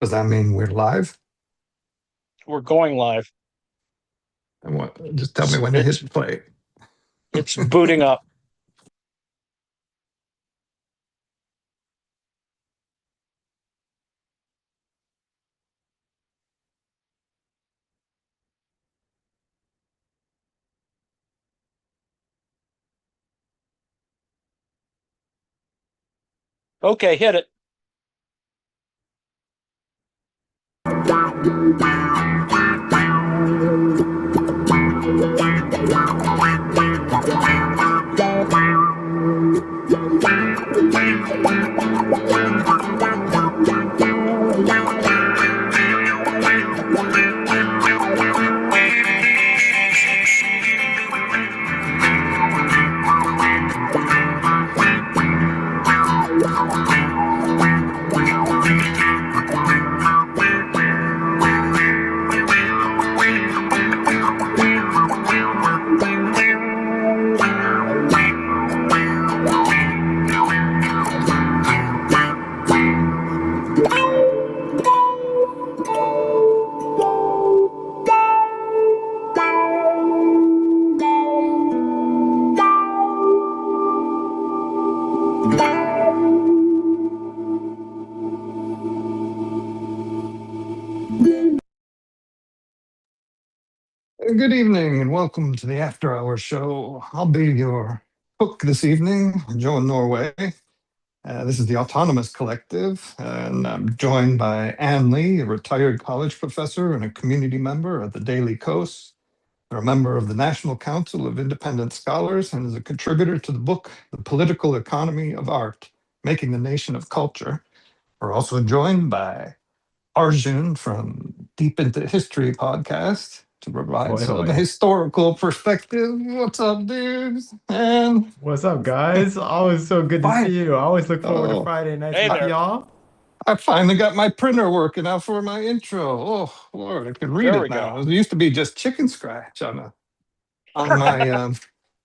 Does that mean we're live? We're going live. And what? Just tell me It's when to it's hit play. it's booting up. Okay, hit it. Good evening and welcome to the After Hours show. I'll be your cook this evening, Joe in Norway. This is the Autonomous Collective, and I'm joined by Ann Lee, a retired college professor and a community member at the Daily Kos. They're a member of the National Council of Independent Scholars and is a contributor to the book, The Political Economy of Art, Making the Nation of Culture. We're also joined by Arjun from Deep into History podcast to provide Hoi some hoi. historical perspective. What's up, dudes? And What's up, guys? Always so good to bye. see you. I always look forward to Oh, Friday nights Hey with there. y'all. I finally got my printer working out for my intro. Oh Lord, I can read There it we go. now. It used to be just chicken scratch on my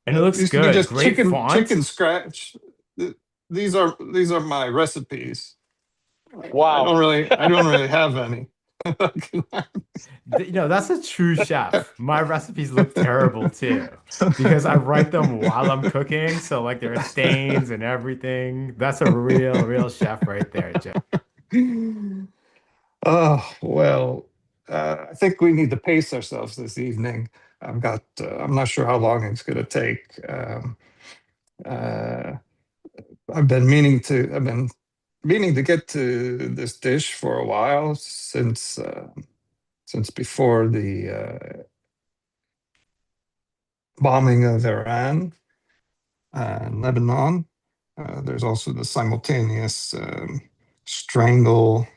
And it it looks used to be good. just Great font. chicken scratch. These are my recipes. Wow. I don't really have any. That's a true chef. My recipes look terrible too because I write them while I'm cooking. So, like, there are stains and everything. That's a real chef right there, Joe. Oh, well, I think we need to pace ourselves this evening. I'm not sure how long it's going to take. Uh, I've been meaning to get to this dish for a while since before the bombing of Iran and Lebanon. There's also the simultaneous stranglehold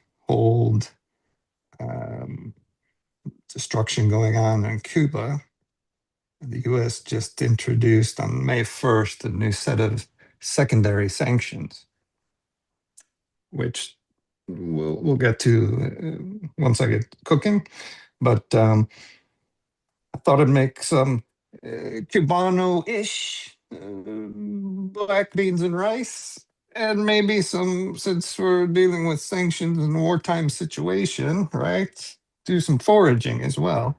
um, destruction going on in Cuba. The US just introduced on May 1st a new set of secondary sanctions, which we'll get to once I get cooking. But I thought I'd make some Cubano-ish black beans and rice, and maybe some, since we're dealing with sanctions and wartime situation, right? Do some foraging as well.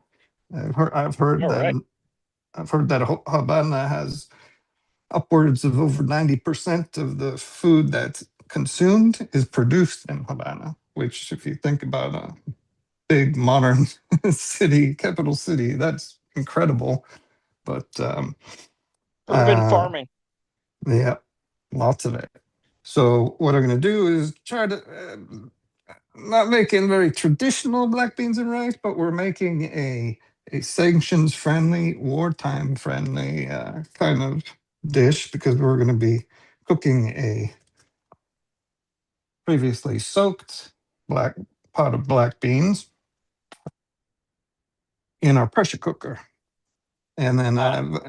I've heard All right. that Habana has upwards of over 90% of the food that's consumed is produced in Havana, which, if you think about a big modern city, capital city, that's incredible. But Urban uh, farming. yeah, lots of it. So what I'm going to do is try to not making very traditional black beans and rice, but we're making a sanctions friendly, wartime friendly kind of dish because we're going to be cooking a previously soaked black pot of black beans in our pressure cooker. And then I've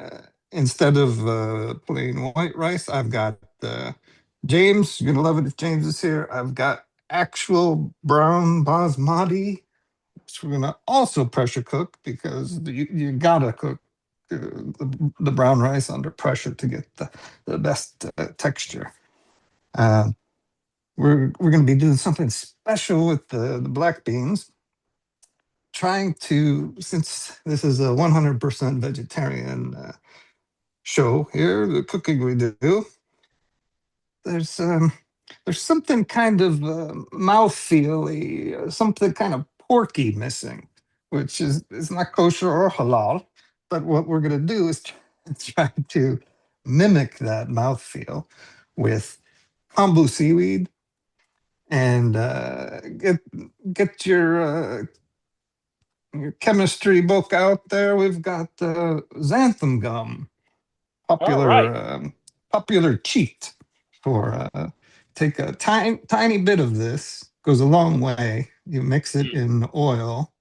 instead of plain white rice, I've got James. You're gonna love it if James is here. I've got actual brown basmati, which we're gonna also pressure cook because you gotta cook the brown rice under pressure to get the best texture. Um, we're going to be doing something special with the black beans. Trying to, since this is a 100% vegetarian show here, the cooking we do, there's something kind of mouthfeely, something kind of porky missing, which is not kosher or halal. But what we're going to do is try to mimic that mouthfeel with kombu seaweed and get your chemistry book out there. We've got xanthan gum, All right. popular cheat for take a tiny bit of this, goes a long way. You mix it in oil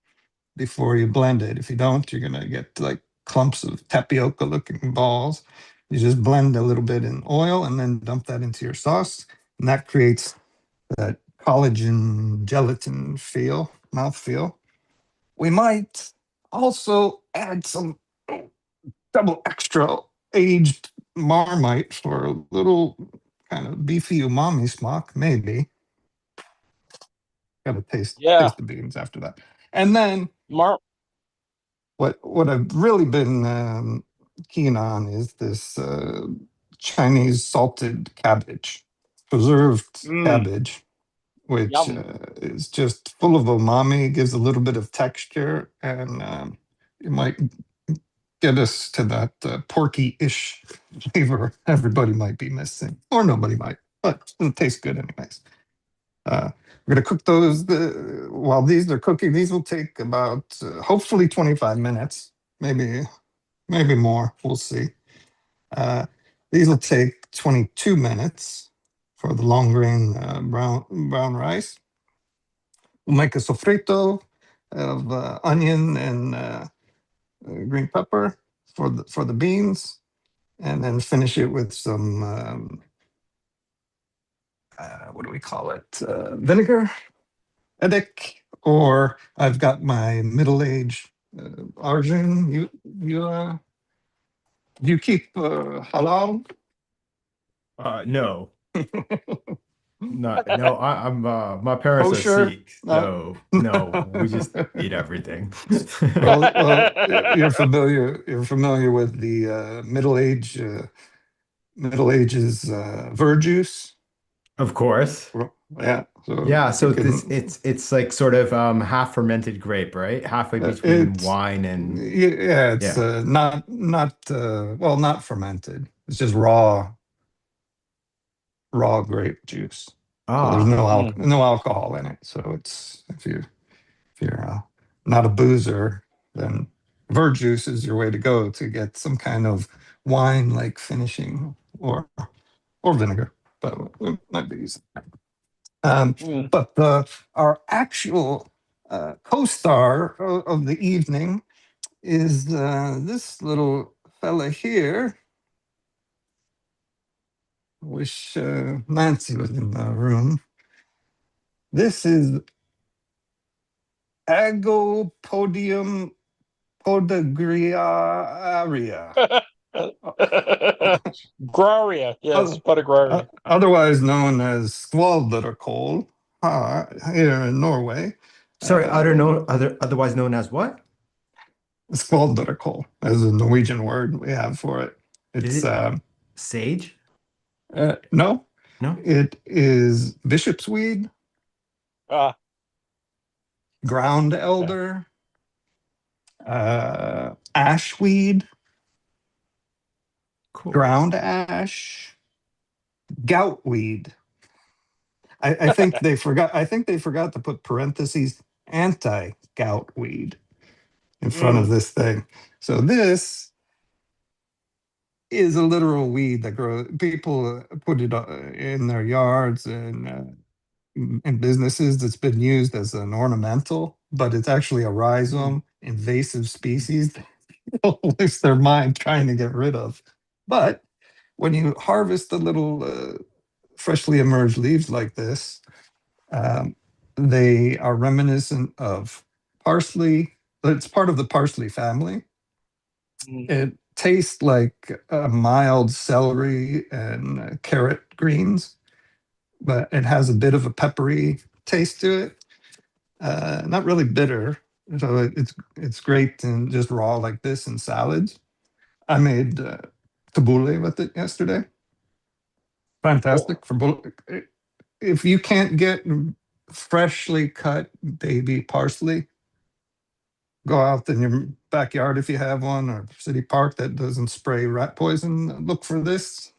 before you blend it. If you don't, you're gonna get like clumps of tapioca looking balls. You just blend a little bit in oil and then dump that into your sauce, and that creates that collagen gelatin mouth feel. We might also add some double extra aged Marmite for a little kind of beefy umami smock, maybe. Got to taste the beans after that. And then what I've really been keen on is this Chinese salted cabbage, preserved cabbage, which is just full of umami, gives a little bit of texture, and it might get us to that porky-ish flavor everybody might be missing, or nobody might, but it'll taste good anyways. We're going to cook those. While these are cooking, these will take about hopefully 25 minutes, maybe more. We'll see. These will take 22 minutes for the long grain brown rice. We'll make a sofrito of onion and green pepper for the beans, and then finish it with some what do we call it? Vinegar, Eddick, or I've got my middle-aged Arjun. You keep halal? No. No, I'm my parents are Kosher? Sikh, so no, we just eat everything. Well, you're familiar with the Middle Ages verjuice? Of course. Yeah. So Yeah, so can, it's like sort of half fermented grape, right? Halfway between wine and yeah, it's not well, not fermented. It's just raw grape juice. So there's no alcohol in it. So it's if you're not a boozer, then verjuice is your way to go to get some kind of wine-like finishing, or vinegar, but it might be easy. But our actual co-star of the evening is this little fella here. Wish Nancy was in the room. This is Agopodium podagriaria. Graria, yes, podagraria. Otherwise known as skvalderkål here in Norway. Sorry, otherwise known as what? Skvalderkål is a Norwegian word we have for it. It's sage? No. No? It is bishop's weed, ground elder, ash weed, Cool. ground ash, gout weed. I think they forgot. I think they forgot to put parentheses anti-gout weed in front of this thing. So this is a literal weed that grows. People put it in their yards and in businesses. That's been used as an ornamental, but it's actually a rhizome invasive species. People waste their mind trying to get rid of. But when you harvest the little freshly emerged leaves like this, they are reminiscent of parsley. It's part of the parsley family. It tastes like mild celery and carrot greens, but it has a bit of a peppery taste to it. Not really bitter, so it's great and just raw like this in salads. I made tabbouleh with it yesterday. Fantastic for if you can't get freshly cut baby parsley, go out in your backyard if you have one, or city park that doesn't spray rat poison. Look for this.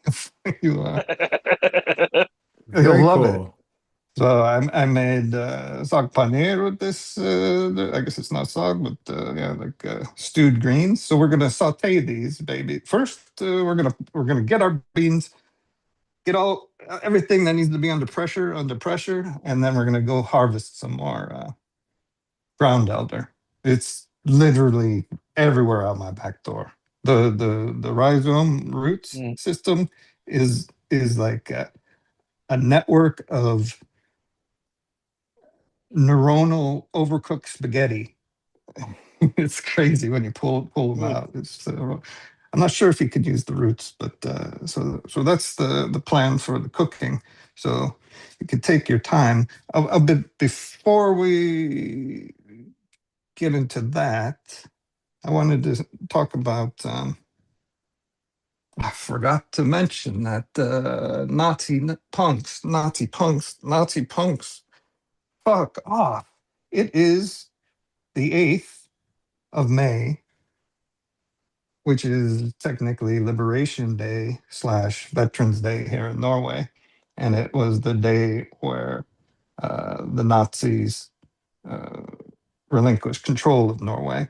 you, you'll Very love it. cool. So I made sag paneer with this. I guess it's not sag, but yeah, like stewed greens. So we're gonna saute these, baby. First, we're gonna get our beans, get all everything that needs to be under pressure, and then we're gonna go harvest some more ground elder. It's literally everywhere out my back door. The rhizome roots system is like a network of neuronal overcooked spaghetti. It's crazy when you pull them out. It's I'm not sure if you could use the roots, but so that's the plan for the cooking. So you could take your time. A bit before we get into that, I wanted to talk about. I forgot to mention that Nazi punks. Fuck off! It is the 8th of May, which is technically Liberation Day slash Veterans Day here in Norway. And it was the day where the Nazis uh, relinquished control of Norway.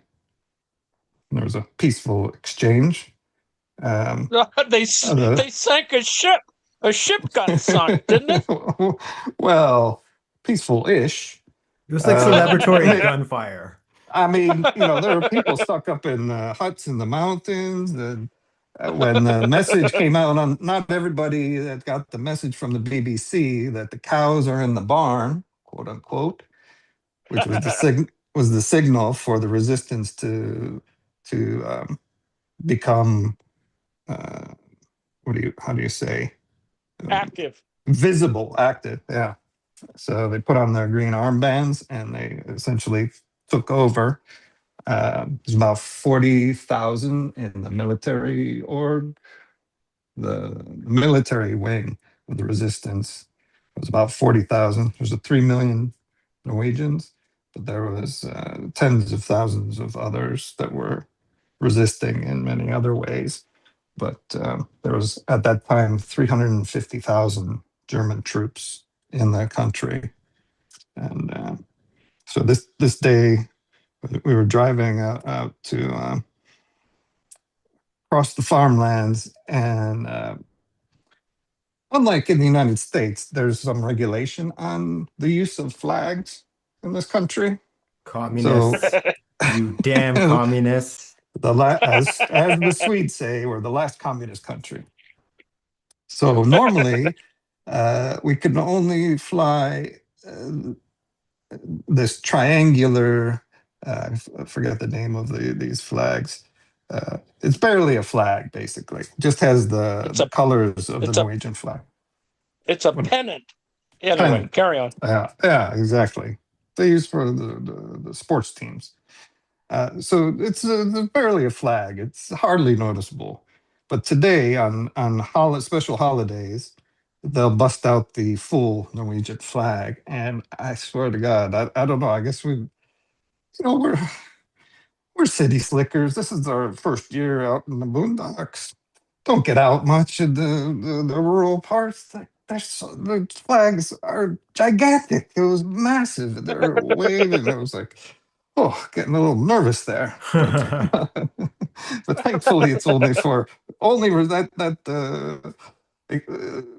There was a peaceful exchange. They sank a ship. A ship got sunk, didn't it? Well, peaceful-ish. It was like celebratory gunfire. I mean, there are people stuck up in huts in the mountains. And when the message came out, on not everybody that got the message from the BBC that the cows are in the barn, quote unquote, which was the signal for the resistance to become how do you say Active. visible, active, yeah. So they put on their green armbands and they essentially took over. There's about 40,000 in the military org. The military wing of the resistance was about 40,000. There's a 3 million Norwegians, but there was tens of thousands of others that were resisting in many other ways. But there was at that time 350,000 German troops in the country, and so this day we were driving out to across the farmlands, and unlike in the United States, there's some regulation on the use of flags in this country. Communists, you damn communists. As the Swedes say, we're the last communist country. So normally we can only fly this triangular, I forget the name of these flags. It's barely a flag, basically. It just has the colors of the Norwegian flag. It's a pennant. Anyway, carry on. Yeah, exactly. They use for the sports teams. So it's barely a flag. It's hardly noticeable. But today, on special holidays, they'll bust out the full Norwegian flag, and I swear to God, I don't know. I guess we're city slickers. This is our first year out in the boondocks. Don't get out much in the rural parts. The flags are gigantic. It was massive. They're waving. It was like, oh, getting a little nervous there. But thankfully, it's only that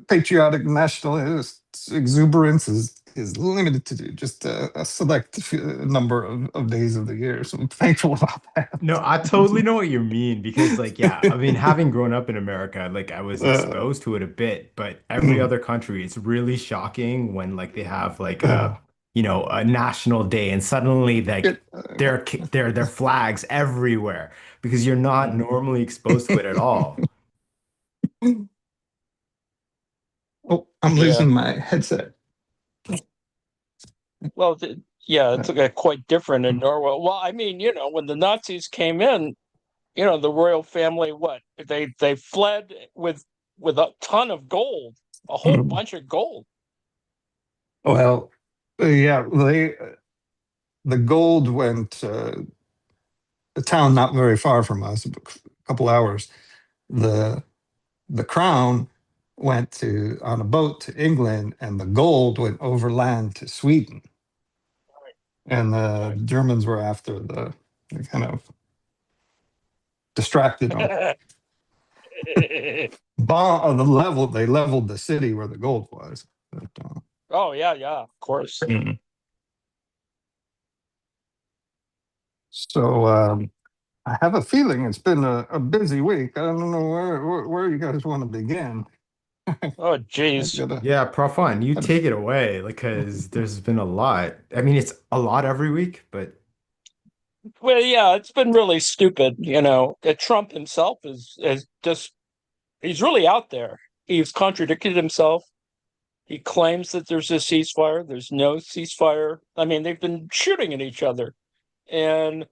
patriotic nationalist exuberance is limited to just a select number of days of the year. So I'm thankful about that. No, I totally know what you mean because, like, yeah, I mean, having grown up in America, like, I was exposed to it a bit, but every other country, it's really shocking when, like, they have like a national day and suddenly like their flags everywhere because you're not normally exposed to it at all. Oh, I'm losing my headset. Well, it's quite different in Norway. Well, I mean, when the Nazis came in, the royal family, they fled with a ton of gold, a whole bunch of gold. Well, yeah, the gold went a town not very far from us, a couple hours. The crown went on a boat to England, and the gold went overland to Sweden. And the Germans were after they kind of distracted them. They leveled the city where the gold was. But, oh yeah, of course. So I have a feeling it's been a busy week. I don't know where you guys want to begin. Oh, geez. Yeah, Prof. Fun, you take it away, because there's been a lot. I mean, it's a lot every week, but Well, yeah, it's been really stupid. Trump himself is just, he's really out there. He's contradicted himself. He claims that there's a ceasefire. There's no ceasefire. I mean, they've been shooting at each other, and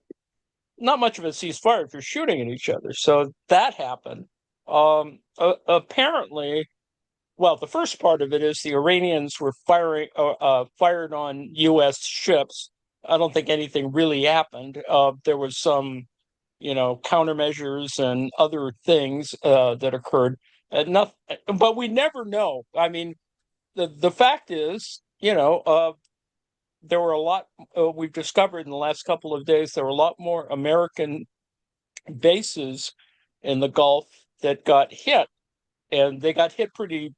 not much of a ceasefire if you're shooting at each other. So that happened. Apparently, well, the first part of it is the Iranians were fired on U.S. ships. I don't think anything really happened. There was some, countermeasures and other things that occurred. Nothing, but we never know. I mean, the fact is, there were a lot. We've discovered in the last couple of days there were a lot more American bases in the Gulf that got hit, and they got hit pretty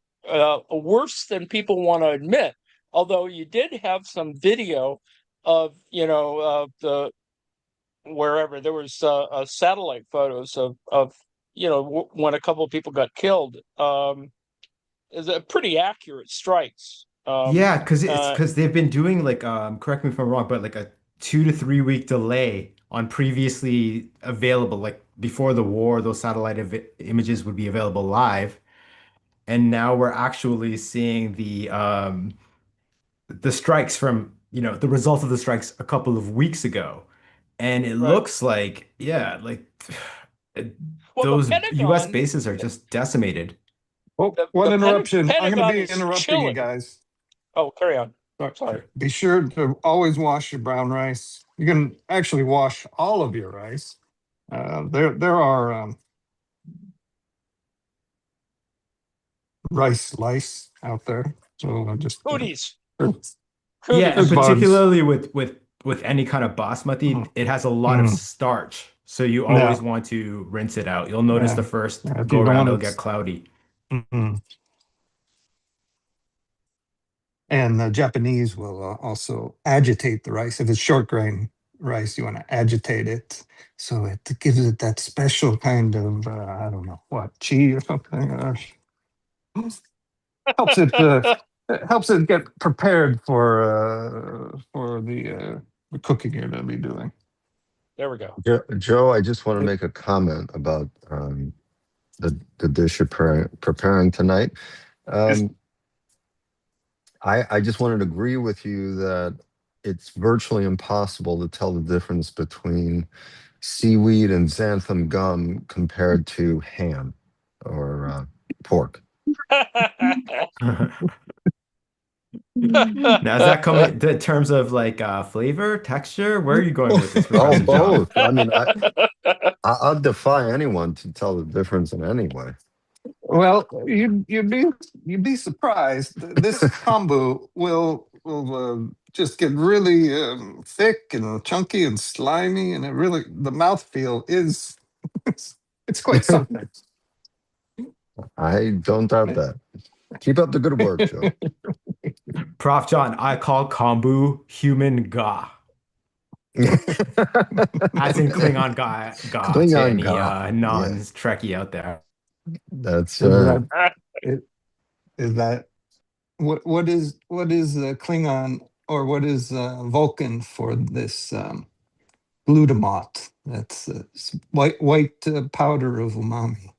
worse than people want to admit. Although you did have some video of the wherever there was satellite photos of when a couple of people got killed. Is a pretty accurate strikes. yeah, because they've been doing, like, correct me if I'm wrong, but like a 2 to 3 week delay on previously available, like before the war, those satellite images would be available live, and now we're actually seeing the strikes from, the result of the strikes a couple of weeks ago. And it Right. looks like, yeah, like Well, those the US Pentagon, bases are just decimated. Oh, the, one the interruption. I'm going to Pentagon be is interrupting you chilling. guys. Oh, carry on. Sorry. Sorry. Be sure to always wash your brown rice. You can actually wash all of your rice. There are rice lice out there, so just Cooties. Yeah, and There's bugs. particularly with any kind of basmati, it has a lot of starch. So you always Yeah. want to rinse it out. You'll notice the first If go you don't around, want it'll to, get cloudy. and the Japanese will also agitate the rice. If it's short grain rice, you want to agitate it so it gives it that special kind of I don't know what, chi or something. Helps it get prepared for the cooking you're going to be doing. There we go. Joe, I just want to make a comment about the dish you're preparing tonight. I just wanted to agree with you that it's virtually impossible to tell the difference between seaweed and xanthan gum compared to ham or pork. Now, is that coming in terms of like flavor, texture? Where are you going with this, Oh, Professor John? both. I mean, I'll defy anyone to tell the difference in any way. Well, you'd be surprised. This kombu will just get really thick and chunky and slimy, and the mouthfeel is it's quite something. I don't doubt that. Keep up the good work, Joe. Prof. John, I call kombu human ga. As in Klingon ga to Klingon any ga, non-Trekkie out there. That's Is that what is Klingon, or what is Vulcan for this glutamate? That's white powder of umami.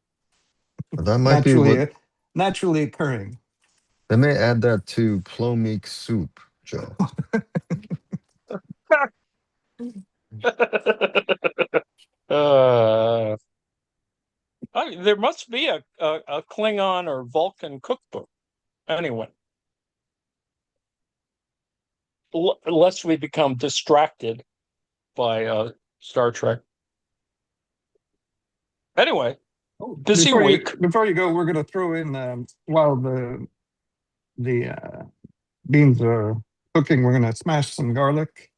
that might be what Naturally occurring. They may add that to plomeek soup, Joe. uh, there must be a Klingon or Vulcan cookbook. Anyway, unless we become distracted by Star Trek. Anyway, busy week. Before you go, we're going to throw in while the beans are cooking, we're going to smash some garlic.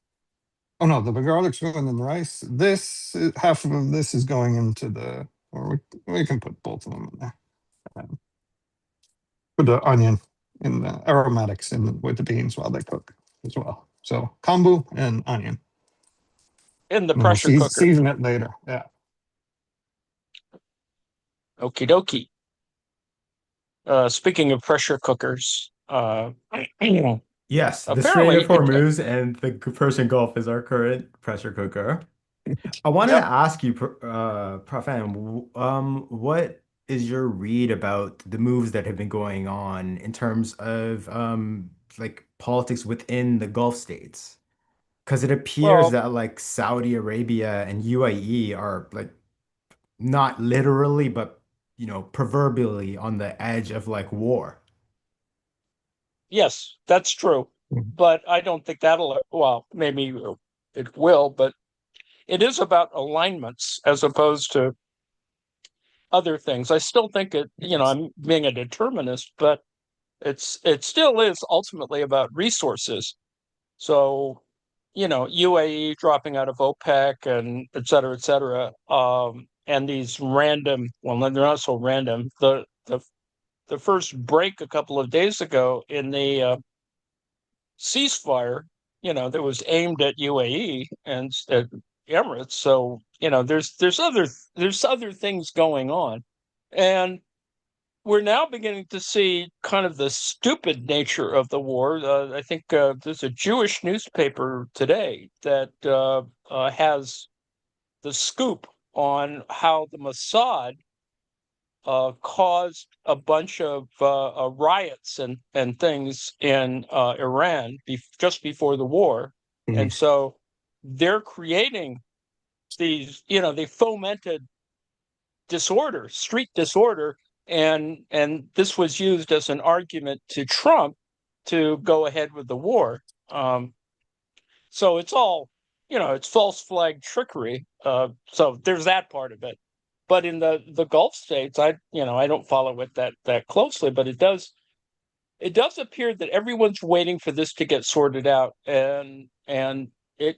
Oh no, the garlic's going in the rice. Half of this is going into or we can put both of them in there. Put the onion in the aromatics with the beans while they cook as well. So kombu and onion. In the pressure cooker. Season it later. Yeah. Okie dokie. Speaking of pressure cookers, Yes, the apparently Strait of Hormuz and the Persian Gulf is our current pressure cooker. I wanted Yep. to ask you, Prof. M, what is your read about the moves that have been going on in terms of like politics within the Gulf states? Because it appears Well, that like Saudi Arabia and UAE are like not literally, but proverbially on the edge of like war. yes, that's true. But I don't think well, maybe it will, but it is about alignments as opposed to other things. I still think I'm being a determinist, but it still is ultimately about resources. So, UAE dropping out of OPEC and et cetera, and these random, well, they're not so random. The first break a couple of days ago in the ceasefire, that was aimed at UAE and at Emirates. So, there's other things going on, and we're now beginning to see kind of the stupid nature of the war. I think there's a Jewish newspaper today that has the scoop on how the Mossad caused a bunch of riots and things in Iran just before the war. Mhm. And so they're creating these, they fomented disorder, street disorder, and this was used as an argument to Trump to go ahead with the war. So it's all, it's false flag trickery. So there's that part of it. But in the Gulf states, I don't follow it that closely, but it does appear that everyone's waiting for this to get sorted out, and it,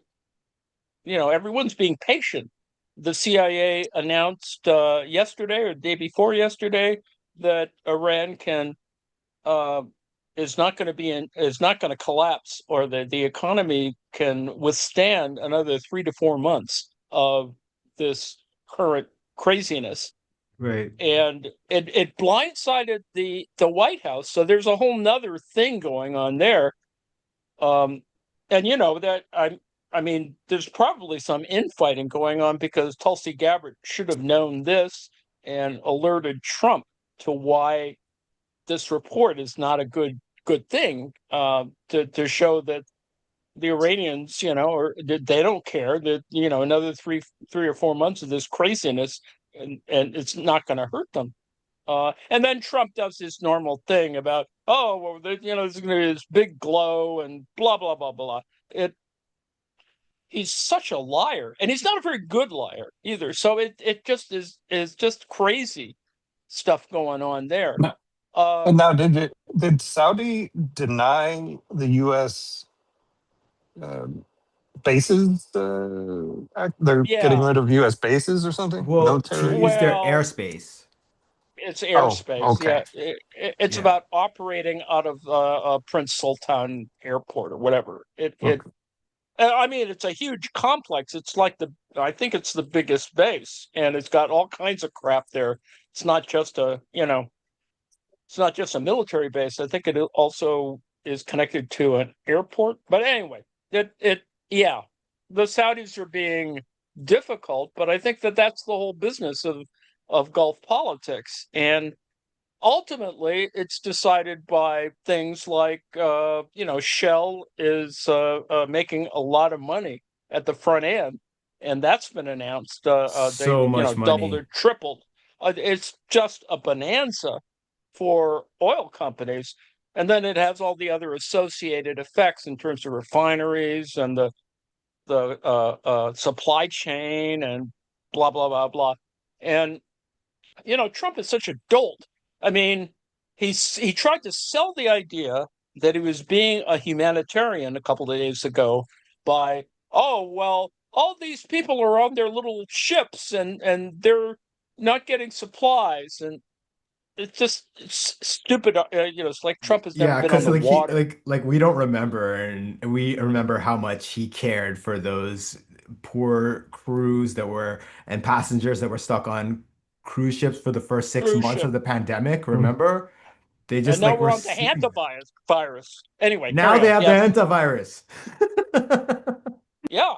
everyone's being patient. The CIA announced yesterday or the day before yesterday that Iran is not going to collapse, or the economy can withstand another 3 to 4 months of this current craziness. Right. And it blindsided the White House. So there's a whole nother thing going on there. And that I mean, there's probably some infighting going on because Tulsi Gabbard should have known this and alerted Trump to why this report is not a good thing, to show that the Iranians, or they don't care that another 3 or 4 months of this craziness, and it's not going to hurt them. And then Trump does this normal thing about, oh, well, there's going to be this big glow and blah blah blah blah. He's such a liar, and he's not a very good liar either. So it just is just crazy stuff going on there. And now, did Saudi deny the U.S. Bases? They're getting rid of U.S. bases or something? Well, to Military? use their airspace. It's airspace. Okay. Yeah, it's about operating out of Prince Sultan Airport or whatever. I mean, it's a huge complex. It's like I think it's the biggest base, and it's got all kinds of crap there. It's not just it's not just a military base. I think it also is connected to an airport. But anyway, yeah, the Saudis are being difficult, but I think that's the whole business of Gulf politics. And ultimately, it's decided by things like, Shell is making a lot of money at the front end, and that's been announced. They, So much doubled money. or tripled. It's just a bonanza for oil companies. And then it has all the other associated effects in terms of refineries and the supply chain and blah blah blah blah. And Trump is such a dolt. I mean, he tried to sell the idea that he was being a humanitarian a couple of days ago by, oh well, all these people are on their little ships and they're not getting supplies, and it's stupid. It's like Trump has never Yeah, been on because the like he water. like we don't remember, and we remember how much he cared for those poor crews that were and passengers that were stuck on cruise ships for the first six Cruise months ship. of the pandemic. Remember? They And just now like we're were on the sitting there. hantavirus. Anyway, Now carry they on. have the Yes. antivirus. Yeah.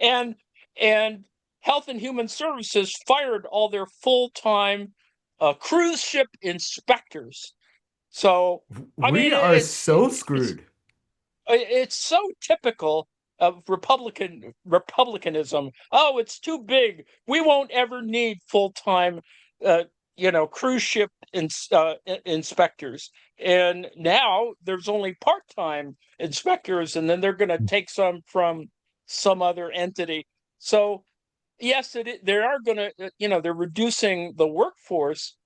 and and Health and Human Services fired all their full-time cruise ship inspectors. So, I We mean, are it's so it's screwed. it's so typical of republicanism. Oh, it's too big. We won't ever need full-time, uh, cruise ship inspectors. And now there's only part-time inspectors, and then they're going to take some from some other entity. So yes, they are going to, they're reducing the workforce,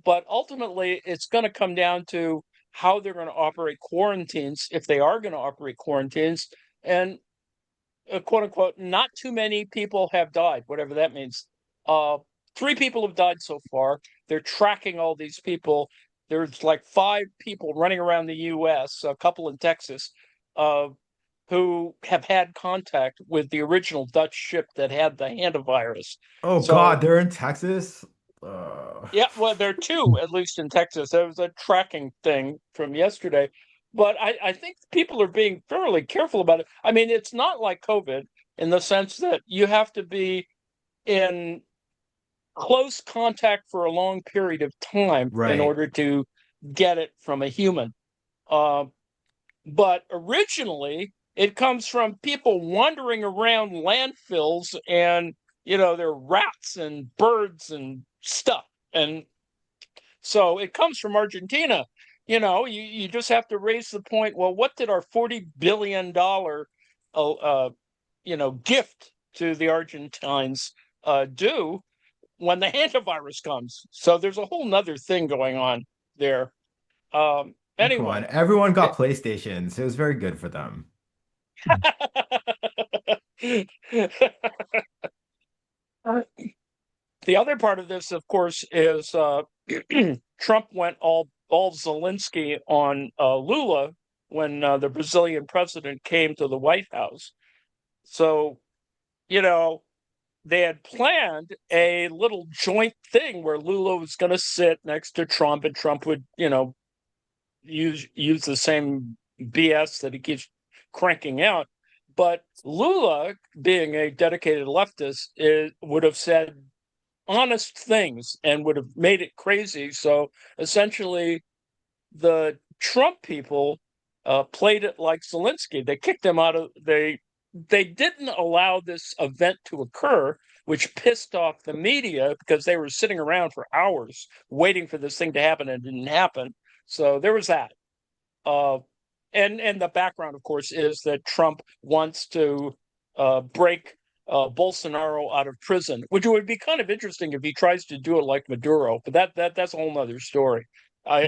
but ultimately it's going to come down to how they're going to operate quarantines, if they are going to operate quarantines. And quote unquote, not too many people have died, whatever that means. Uh, 3 people have died so far. They're tracking all these people. There's like 5 people running around the US, a couple in Texas, uh, who have had contact with the original Dutch ship that had the hantavirus. Oh God, So, they're in Texas. Uh, yeah, well, there are 2, at least in Texas. There was a tracking thing from yesterday. But I think people are being fairly careful about it. I mean, it's not like COVID in the sense that you have to be in close contact for a long period of time in right. order to get it from a human. Uh, but originally, it comes from people wandering around landfills, and there are rats and birds and stuff. And so it comes from Argentina. You just have to raise the point. Well, what did our $40 billion gift to the Argentines do when the hantavirus comes? So there's a whole nother thing going on there. Oh, come on. Anyway, Everyone got PlayStations. It was very good for them. the other part of this, of course, is Trump went all Zelensky on Lula when the Brazilian president came to the White House. So, you know, they had planned a little joint thing where Lula was going to sit next to Trump, and Trump would, use the same BS that he keeps cranking out. But Lula, being a dedicated leftist, would have said honest things and would have made it crazy. So essentially, the Trump people played it like Zelensky. They kicked him out of they didn't allow this event to occur, which pissed off the media because they were sitting around for hours waiting for this thing to happen, and it didn't happen. So there was that. Uh, and the background, of course, is that Trump wants to break Bolsonaro out of prison, which would be kind of interesting if he tries to do it like Maduro. But that's a whole other story. I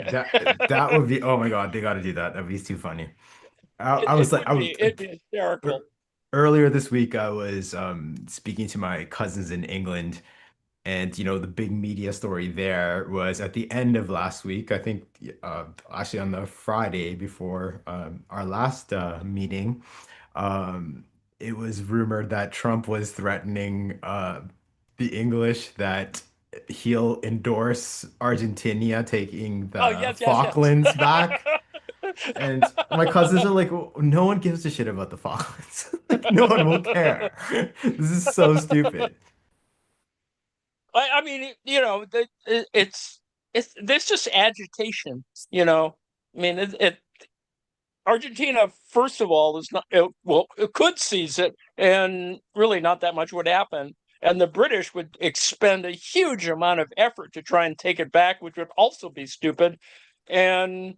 That would be, oh my God, they got to do that. That'd be too funny. I it was like, would be it'd be hysterical. earlier this week, I was speaking to my cousins in England, and the big media story there was at the end of last week. I think actually on the Friday before our last meeting, um, it was rumored that Trump was threatening the English that he'll endorse Argentina taking Oh the yes, yes, yes. Falklands back. And my cousins are like, "Well, no one gives a shit about the Falklands. Like, no one will care. This is so stupid." I mean, there's just agitation, you know. I mean, Argentina, first of all, is not it could seize it, and really not that much would happen. And the British would expend a huge amount of effort to try and take it back, which would also be stupid. And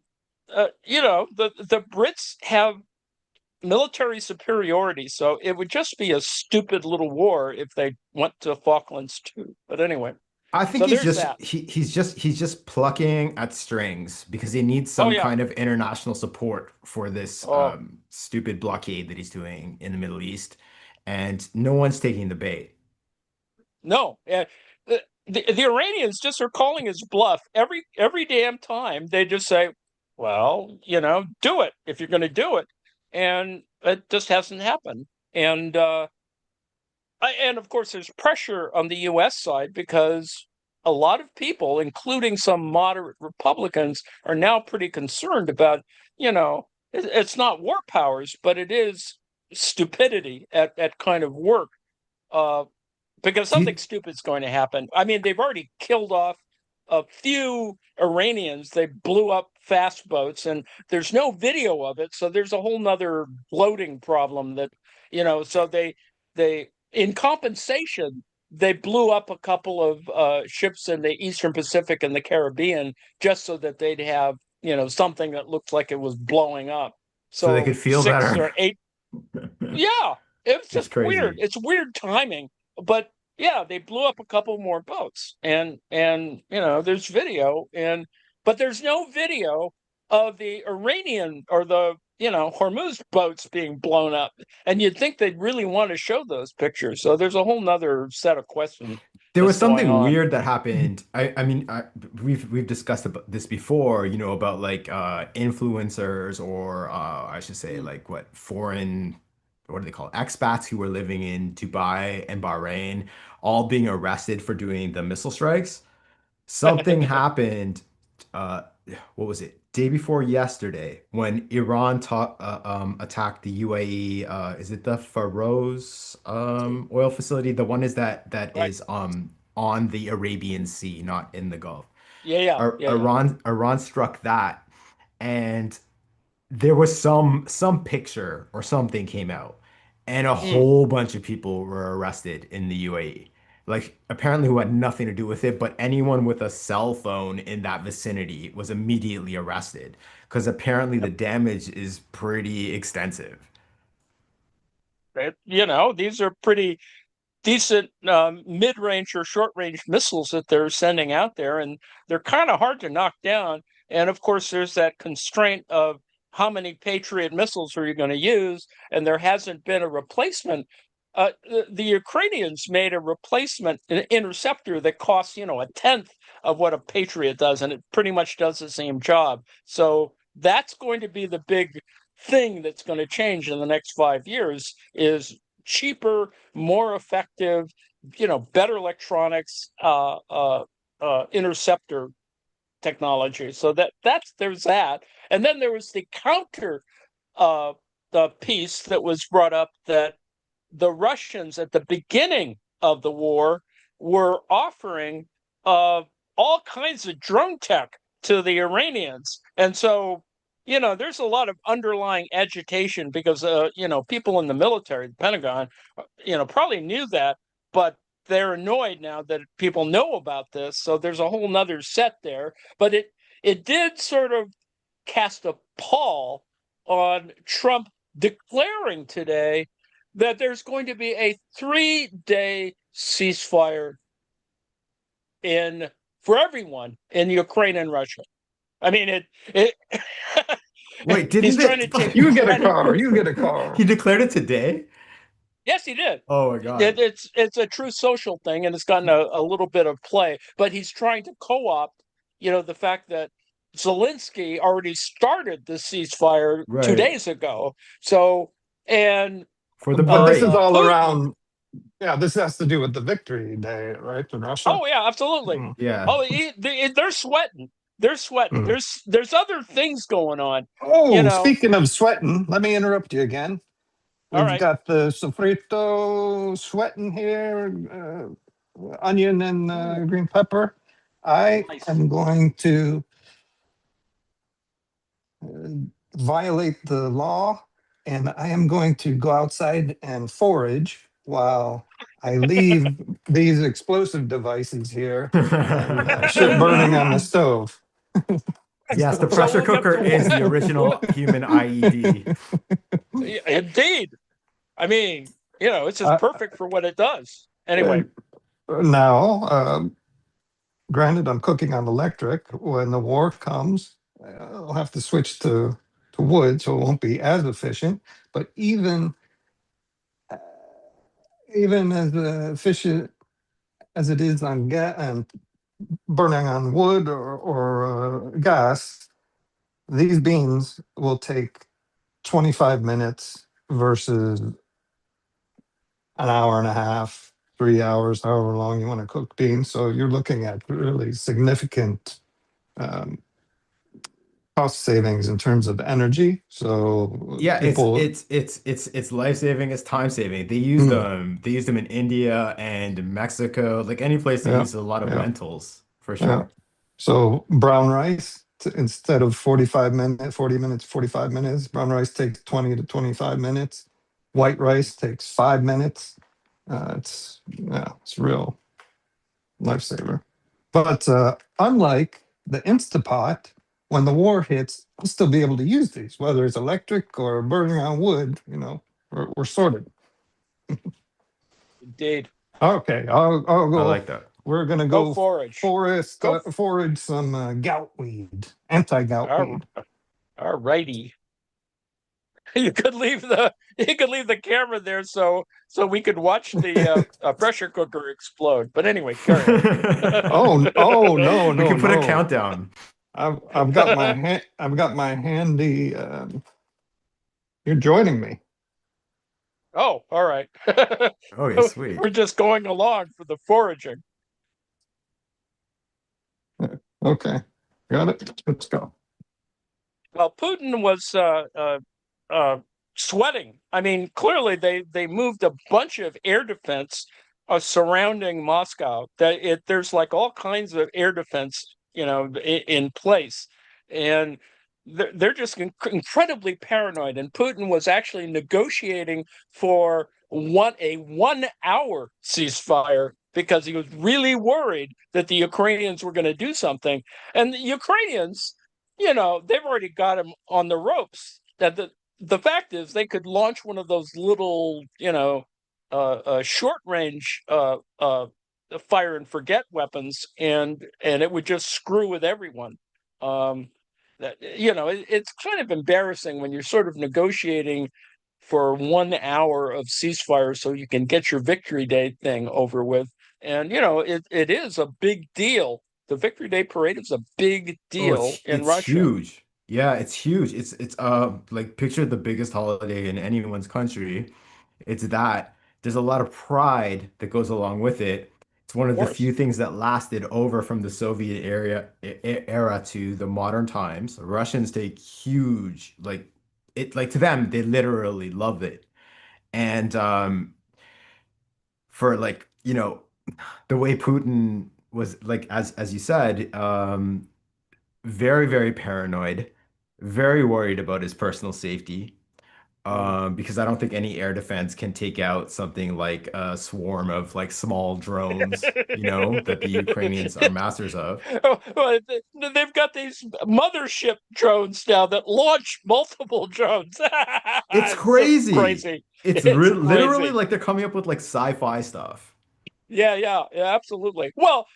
you know, the Brits have military superiority, so it would just be a stupid little war if they went to Falklands too. But anyway, I think so he's there's just that. he's just plucking at strings because he needs Oh some yeah. kind of international support for this Oh stupid blockade that he's doing in the Middle East, and no one's taking the bait. no. The Iranians just are calling his bluff every damn time. They just say, "Well, you know, do it if you're going to do it," and it just hasn't happened. And and of course, there's pressure on the U.S. side because a lot of people, including some moderate Republicans, are now pretty concerned about, you know, it's not war powers, but it is stupidity at kind of work. Uh, because Do something you, stupid is going to happen. I mean, they've already killed off a few Iranians. They blew up fast boats, and there's no video of it. So there's a whole nother bloating problem that, you know, so they in compensation, they blew up a couple of ships in the Eastern Pacific and the Caribbean just so that they'd have, you know, something that looked like it was blowing up. so they could So feel 6 or 8, yeah, it's It's just weird. crazy. It's weird timing, but yeah, they blew up a couple more boats, and you know, there's video, and but there's no video of the Iranian or the, you know, Hormuz boats being blown up, and you'd think they'd really want to show those pictures. So there's a whole nother set of questions There that's was going something on. weird that happened. We've discussed about this before, you know, about like influencers or I should say Mm. like what foreign, what do they call it? Expats who were living in Dubai and Bahrain, all being arrested for doing the missile strikes. Something happened, uh, what was it? Day before yesterday when Iran attacked the UAE. Is it the Faroes oil facility? The one is that Right? is on the Arabian Sea, not in the Gulf. Yeah, yeah, yeah, yeah. Iran struck that, and there was some picture or something came out, and a Mm. whole bunch of people were arrested in the UAE. Like apparently who had nothing to do with it, but anyone with a cell phone in that vicinity was immediately arrested because apparently the Yep. damage is pretty extensive. You know, these are pretty decent mid-range or short-range missiles that they're sending out there, and they're kind of hard to knock down. And of course, there's that constraint of how many Patriot missiles are you going to use, and there hasn't been a replacement. The Ukrainians made a replacement an interceptor that costs, you know, a tenth of what a Patriot does, and it pretty much does the same job. So that's going to be the big thing that's going to change in the next 5 years is cheaper, more effective, you know, better electronics, interceptor technology. So there's that, and then there was the counter the piece that was brought up that the Russians at the beginning of the war were offering all kinds of drone tech to the Iranians, and so you know, there's a lot of underlying agitation because you know, people in the military, the Pentagon, you know, probably knew that, but they're annoyed now that people know about this. So there's a whole nother set there. But it did sort of cast a pall on Trump declaring today that there's going to be a 3-day ceasefire in for everyone in Ukraine and Russia. I mean, it Wait, didn't he's trying to take You get a credit. car. You get a car. he declared it today? Yes, he did. Oh my God. It's a true social thing, and it's gotten a little bit of play. But he's trying to co-opt, you know, the fact that Zelensky already started the ceasefire two Right. days ago. So, and For the But this is parade. all Putin. around. Yeah, this has to do with the victory day, right? In Russia. Oh yeah, absolutely. Mm, Yeah. Oh, they're sweating. They're sweating. mm. There's other things going on. You Oh, know. speaking of sweating, let me interrupt you again. All We've right. got the sofrito sweating here, onion and green pepper. I am going to violate the law, and I am going to go outside and forage while I leave these explosive devices here and shit burning on the stove. Yes, the So pressure we'll get cooker to- is the original human IED. Indeed. I mean, it's just Uh, perfect for what it does. Anyway, Now, granted, I'm cooking on electric. When the war comes, I'll have to switch to wood, so it won't be as efficient. But even as efficient as it is on gas and burning on wood or gas, these beans will take 25 minutes versus an hour and a half, 3 hours, however long you want to cook beans. So you're looking at really significant um, cost savings in terms of energy. So Yeah, people, it's life-saving, it's time-saving. mm, They used them in India and Mexico, like any place that yeah, uses a lot of yeah, lentils, for yeah. sure. So brown rice, instead of 45 minutes, 40 minutes, 45 minutes, brown rice takes 20 to 25 minutes. White rice takes 5 minutes. It's real lifesaver. But unlike the Instapot, when the war hits, I'll still be able to use these, whether it's electric or burning on wood. We're sorted. indeed. Okay, I'll I go. like that. We're gonna Go go forage. Go. forage some gout weed, anti-gout All weed. righty. You could leave the camera there so we could watch the pressure cooker explode. But anyway, carry on. Oh no We no could put a no! countdown. I've got my handy. You're joining me. Oh, all right. Oh, yeah, sweet. We're just going along for the foraging. Okay, got it. Let's go. Well, Putin was sweating. I mean, clearly they moved a bunch of air defense surrounding Moscow. There's like all kinds of air defense, in place, and they're just incredibly paranoid. And Putin was actually negotiating for a 1 hour ceasefire because he was really worried that the Ukrainians were going to do something, and the Ukrainians, they've already got him on the ropes. That the fact is, they could launch one of those little, short range fire and forget weapons, and it would just screw with everyone. It's kind of embarrassing when you're sort of negotiating for 1 hour of ceasefire so you can get your Victory Day thing over with. And it is a big deal. The Victory Day parade is a big Oh, deal in it's Russia. huge. Yeah, it's huge. It's like picture the biggest holiday in anyone's country. It's that. There's a lot of pride that goes along with it. It's one Of of the course. few things that lasted over from the Soviet era to the modern times. Russians take huge, like to them, they literally love it. And for the way Putin was like as you said, very, very paranoid, very worried about his personal safety. Because I don't think any air defense can take out something like a swarm of like small drones, that the Ukrainians are masters of. Oh, well, they've got these mothership drones now that launch multiple drones. It's It's just crazy. crazy. It's It's literally crazy. like they're coming up with like sci-fi stuff. Yeah, absolutely. Well,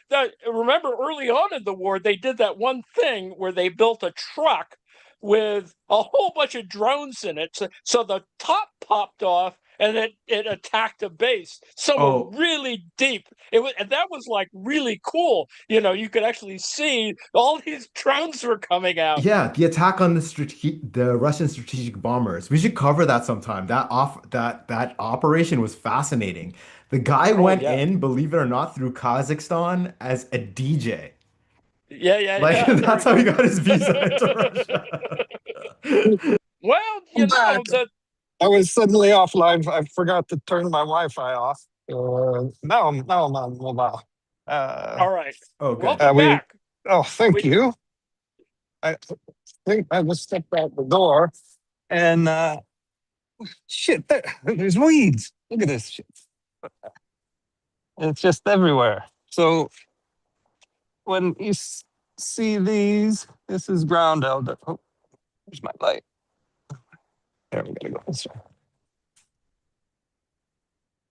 remember early on in the war, they did that one thing where they built a truck with a whole bunch of drones in it. So the top popped off and it attacked a base somewhere Oh, really deep. And that was like really cool. You could actually see all these drones were coming out. yeah, the attack on the Russian strategic bombers. We should cover that sometime. That operation was fascinating. The guy Oh went yeah. in, believe it or not, through Kazakhstan as a DJ. Like Yeah. There we that's how he go. got his visa into Russia. Well, I'm back. the I was suddenly offline. I forgot to turn my Wi-Fi off. Now I'm on mobile. All right. Oh, good. Welcome we back. thank We- you. I think I just stepped out the door and shit, there's weeds. Look at this shit. It's just everywhere. So when you see these, this is ground elder. Oh, there's my light. There, we gotta go this way.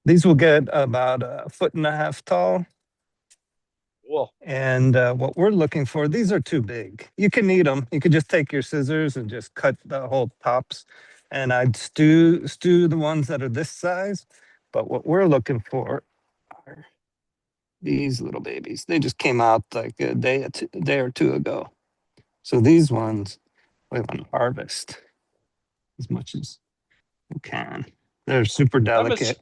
These will get about 1.5 feet tall. Whoa. And what we're looking for, these are too big. You can eat them. You could just take your scissors and just cut the whole tops. And I'd stew the ones that are this size. But what we're looking for are these little babies. They just came out like a day or two ago. So these ones we want to harvest as much as we can. They're super delicate.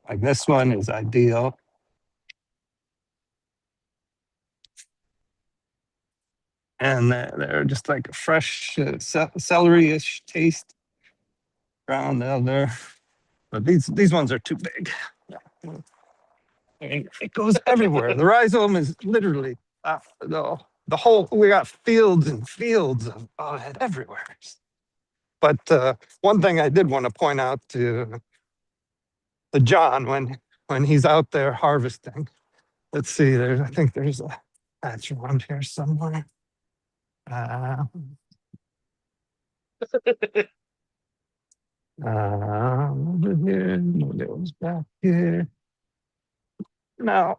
Like this one is ideal. And they're just like a fresh celery-ish taste. Ground elder. But these ones are too big. I mean, it goes everywhere. The rhizome is literally the whole, we got fields and fields of it everywhere. But one thing I did want to point out to John when he's out there harvesting, let's see, I think there's a patch around here somewhere. Over here, goes back here. Now,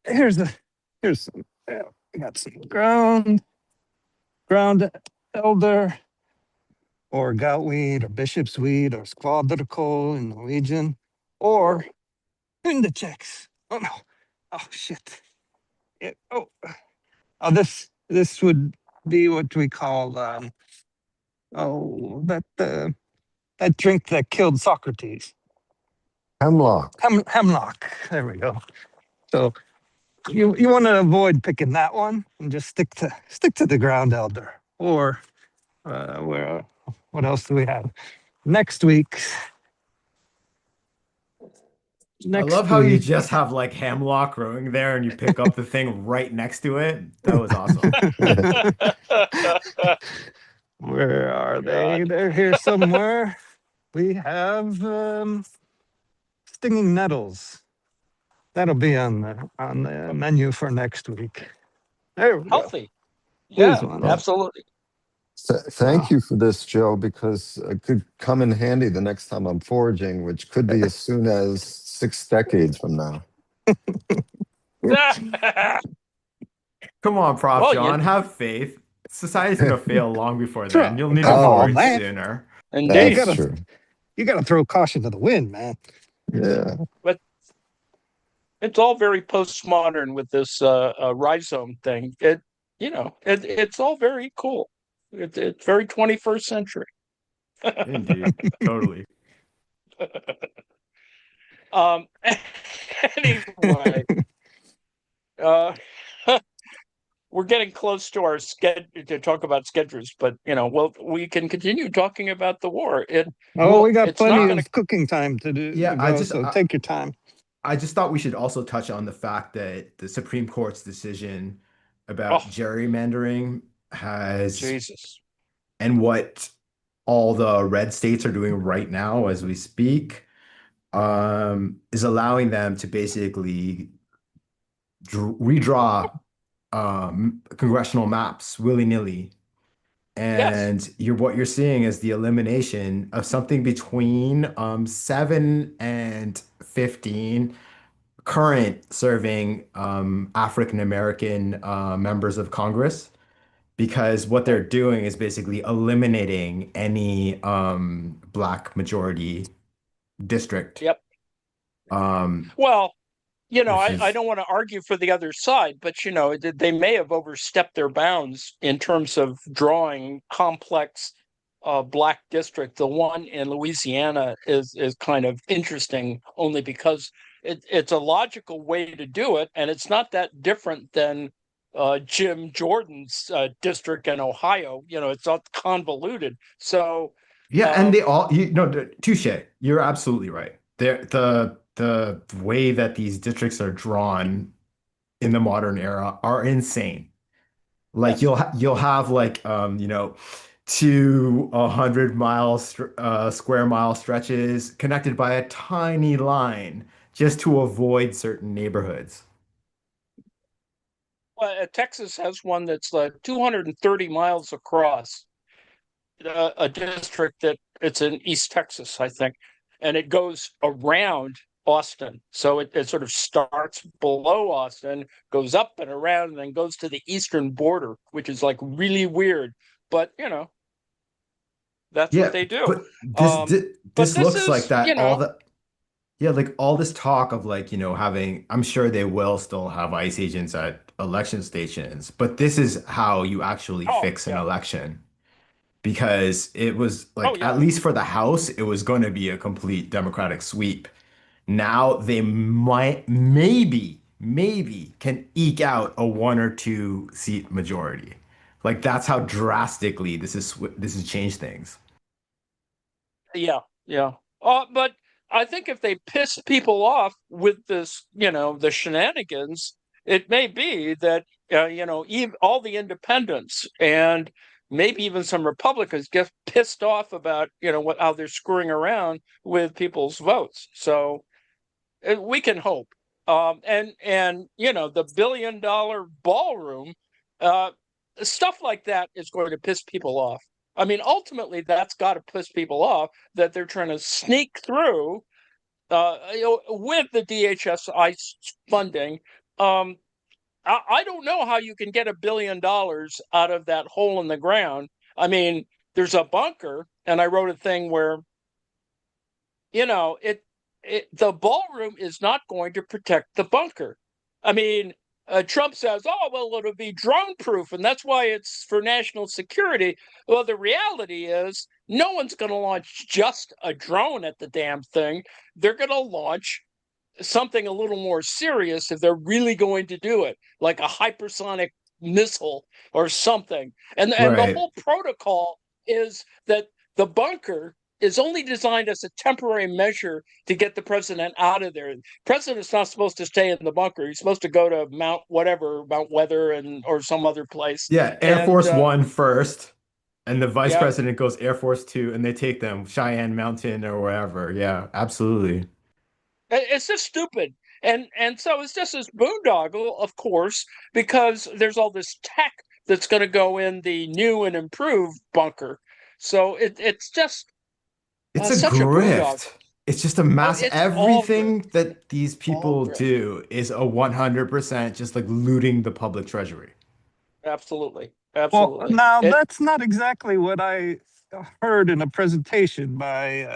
here's some, we got some ground elder, or goutweed, or bishop's weed, or skvalderkål in Norwegian, or hundechecks. Oh no! Oh shit! This would be what we call that drink that killed Socrates. Hemlock. Hemlock. There we go. So you want to avoid picking that one and just stick to the ground elder. Or what else do we have? Next week. I love how you just have like hemlock growing there and you pick up the thing right next to it. That was awesome. Where are they? They're here somewhere. We have stinging nettles. That'll be on the menu for next week. There we go. Healthy. Here's Yeah, one. absolutely. Thank you for this, Joe, because it could come in handy the next time I'm foraging, which could be as soon as 6 decades from now. Come on, Prof. Well, John, have faith. Society's gonna fail long before Try- then. You'll need to Oh, forage man. sooner. Indeed. That's true. You gotta throw caution to the wind, man. Yeah. But it's all very postmodern with this rhizome thing. It's all very cool. It's very 21st century. Indeed. Totally. Anyway, uh, we're getting close to our schedule to talk about schedules, but we can continue talking about the war. We got it's not plenty gonna- of cooking time to do. Yeah, to go, so take your time. I just thought we should also touch on the fact that the Supreme Court's decision about gerrymandering has Jesus. and what all the red states are doing right now as we speak is allowing them to basically redraw congressional maps willy-nilly. And what you're seeing is the elimination of something between 7 and 15 current serving African American members of Congress, because what they're doing is basically eliminating any black majority district. Yep. Well, I don't want to argue for the other side, but they may have overstepped their bounds in terms of drawing complex black district. The one in Louisiana is kind of interesting only because it's a logical way to do it, and it's not that different than Jim Jordan's district in Ohio. It's all convoluted. So and they all touche. You're absolutely right. The way that these districts are drawn in the modern era are insane. Like Yes. you'll have like 200 mile square mile stretches connected by a tiny line just to avoid certain neighborhoods. Well, Texas has one that's 230 miles across, a district that it's in East Texas, I think, and it goes around Austin. So it sort of starts below Austin, goes up and around, and then goes to the eastern border, which is like really weird. But that's what Yeah, they do. but Um, but this this looks like is, that all the yeah, like all this talk of like, having, I'm sure they will still have ICE agents at election stations, but this is how you actually oh fix an yeah, election. Because it was oh like, at yeah. least for the House, it was going to be a complete Democratic sweep. Now they might, maybe can eke out a 1 or 2 seat majority. Like that's how drastically this has changed things. Yeah, yeah. But I think if they piss people off with this, the shenanigans, it may be that, even all the independents and maybe even some Republicans get pissed off about, how they're screwing around with people's votes. So we can hope. And the $1 billion ballroom, uh, stuff like that is going to piss people off. I mean, ultimately, that's got to piss people off that they're trying to sneak through, with the DHS funding. Um, I don't know how you can get $1 billion out of that hole in the ground. I mean, there's a bunker, and I wrote a thing where the ballroom is not going to protect the bunker. I mean, Trump says, "Oh, well, it'll be drone proof, and that's why it's for national security." Well, the reality is, no one's going to launch just a drone at the damn thing. They're going to launch something a little more serious if they're really going to do it, like a hypersonic missile or something. And the Right. whole protocol is that the bunker is only designed as a temporary measure to get the president out of there. The president's not supposed to stay in the bunker. He's supposed to go to Mount Weather, and or some other place. Yeah, Air And Force One first, and the vice yeah, president goes Air Force Two, and they take them Cheyenne Mountain or wherever. Yeah, absolutely. it's just stupid. And so it's just this boondoggle, of course, because there's all this tech that's going to go in the new and improved bunker. So it's just It's a such a boondoggle. grift. It's just a Oh, mass. it's all grift, Everything that these all people grift. do is a 100% just like looting the public treasury. Absolutely, Well, absolutely. now that's not exactly what I heard in a presentation by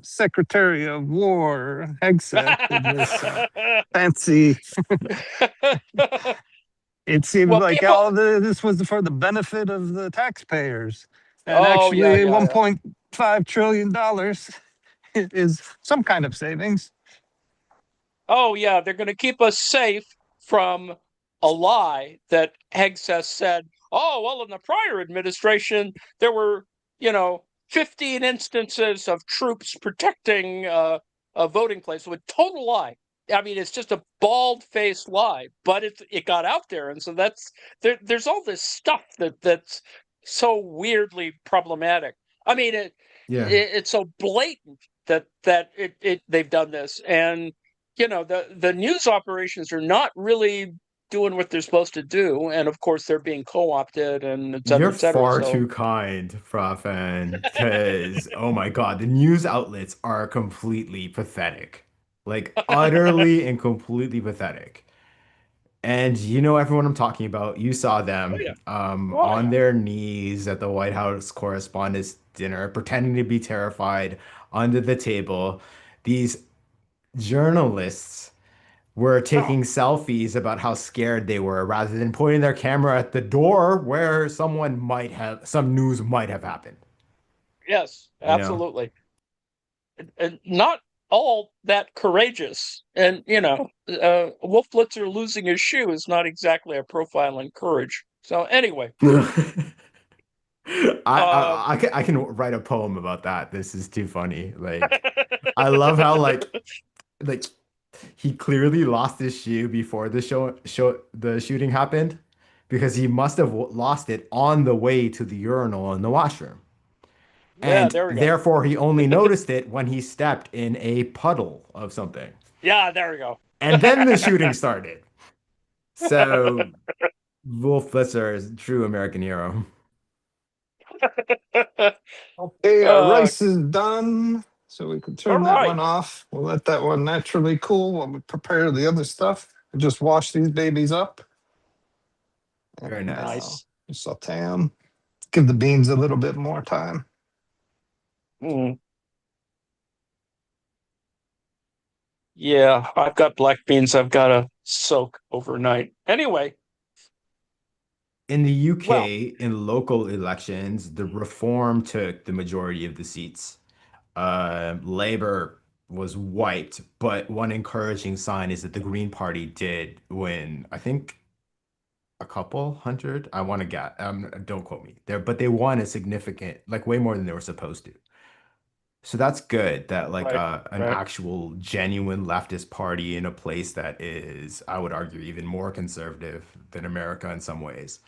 Secretary of War Hegseth in this fancy. It seemed Well, like people. this was for the benefit of the taxpayers, and Oh yeah, actually, yeah, yeah. $1.5 trillion is some kind of savings. Oh, yeah, they're going to keep us safe from a lie that Hegseth said. Oh, well, in the prior administration, there were, 15 instances of troops protecting a voting place. With total lie. I mean, it's just a bald-faced lie, but it got out there, and so there's all this stuff that's so weirdly problematic. I mean, Yeah. it's so blatant that they've done this, and the news operations are not really doing what they're supposed to do, and of course they're being co-opted, and et cetera, You're et cetera. far So too kind, Profen, because oh my God, the news outlets are completely pathetic. Like utterly and completely pathetic. And you know everyone I'm talking about. You saw oh them yeah, oh on yeah. their knees at the White House Correspondents' Dinner, pretending to be terrified under the table. These journalists were Oh taking selfies about how scared they were rather than pointing their camera at the door where some news might have happened, yes, you know? absolutely. And not all that courageous, and Wolf Blitzer losing his shoe is not exactly a profile in courage. So anyway, I can write a poem about that. This is too funny. Like, I love how like he clearly lost his shoe before the shooting happened because he must have lost it on the way to the urinal in the washroom. Yeah, And there we go. therefore he only noticed it when he stepped in a puddle of something. Yeah, there we go. And then the shooting started. So Wolf Blitzer is a true American hero. Okay, our Uh, rice is done, so we can all turn that right. one off. We'll let that one naturally cool while we prepare the other stuff. Just wash these babies up. Very And nice. Nice. saute them. Give the beans a little bit more time. Mm. Yeah, I've got black beans I've got to soak overnight. Anyway, In the well, UK, in local elections, the Reform took the majority of the seats. Labour was wiped, but one encouraging sign is that the Green Party did win. I think a couple hundred. I want to get. Don't quote me there, but they won a significant, like way more than they were supposed to. So that's good that like right, an right. actual genuine leftist party in a place that is, I would argue, even more conservative than America in some ways,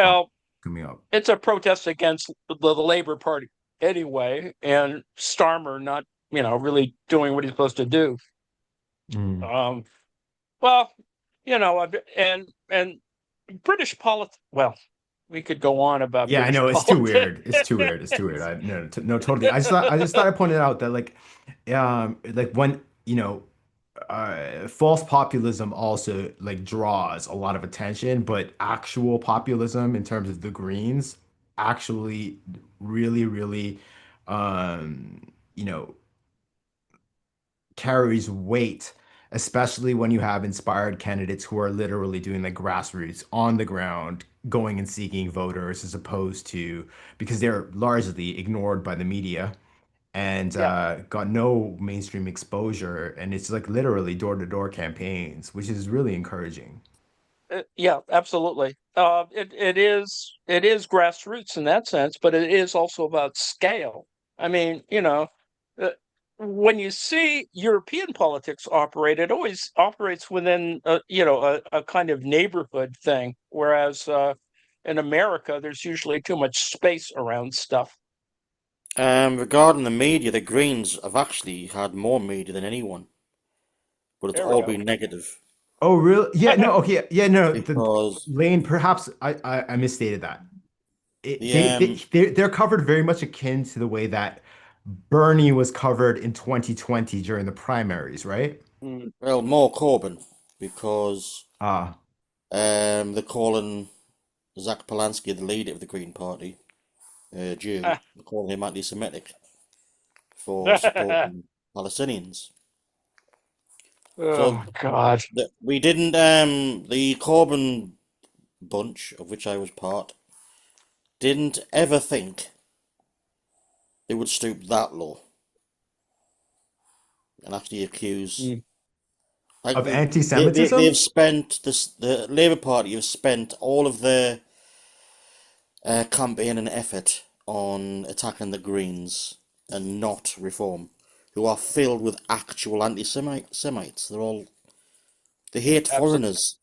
uh, Well, coming up. it's a protest against the Labor Party anyway, and Starmer not, really doing what he's supposed to do. Mm. Um, well, and British politics. Well, we could go on about Yeah, I British know it's too politics. weird. It's too weird. It's too weird. I no, no, totally. I just thought I pointed out that like when false populism also like draws a lot of attention, but actual populism in terms of the Greens actually really, really, um, you know, carries weight, especially when you have inspired candidates who are literally doing the grassroots on the ground, going and seeking voters as opposed to because they're largely ignored by the media and Yeah. got no mainstream exposure. And it's like literally door-to-door campaigns, which is really encouraging. Yeah, absolutely. It is grassroots in that sense, but it is also about scale. I mean, uh, when you see European politics operate, it always operates within a kind of neighborhood thing, whereas in America, there's usually too much space around stuff. Regarding the media, the Greens have actually had more media than anyone, but it's There we all go. been negative Oh, really? Yeah, no, okay. Yeah, no, the because Lane, perhaps I misstated that. the They're covered very much akin to the way that Bernie was covered in 2020 during the primaries, right? Mm. well, more Corbyn because Ah, they're calling Zach Polanski the leader of the Green Party, Jew. Ah. They're calling him anti-Semitic for supporting Palestinians. Oh So God. we didn't the Corbyn bunch of which I was part didn't ever think they would stoop that low and actually accuse. Mm. Like of they've anti-Semitism? spent this, the Labour Party have spent all of their campaign and effort on attacking the Greens and not Reform, who are filled with actual anti-Semites. They hate Absolutely. foreigners.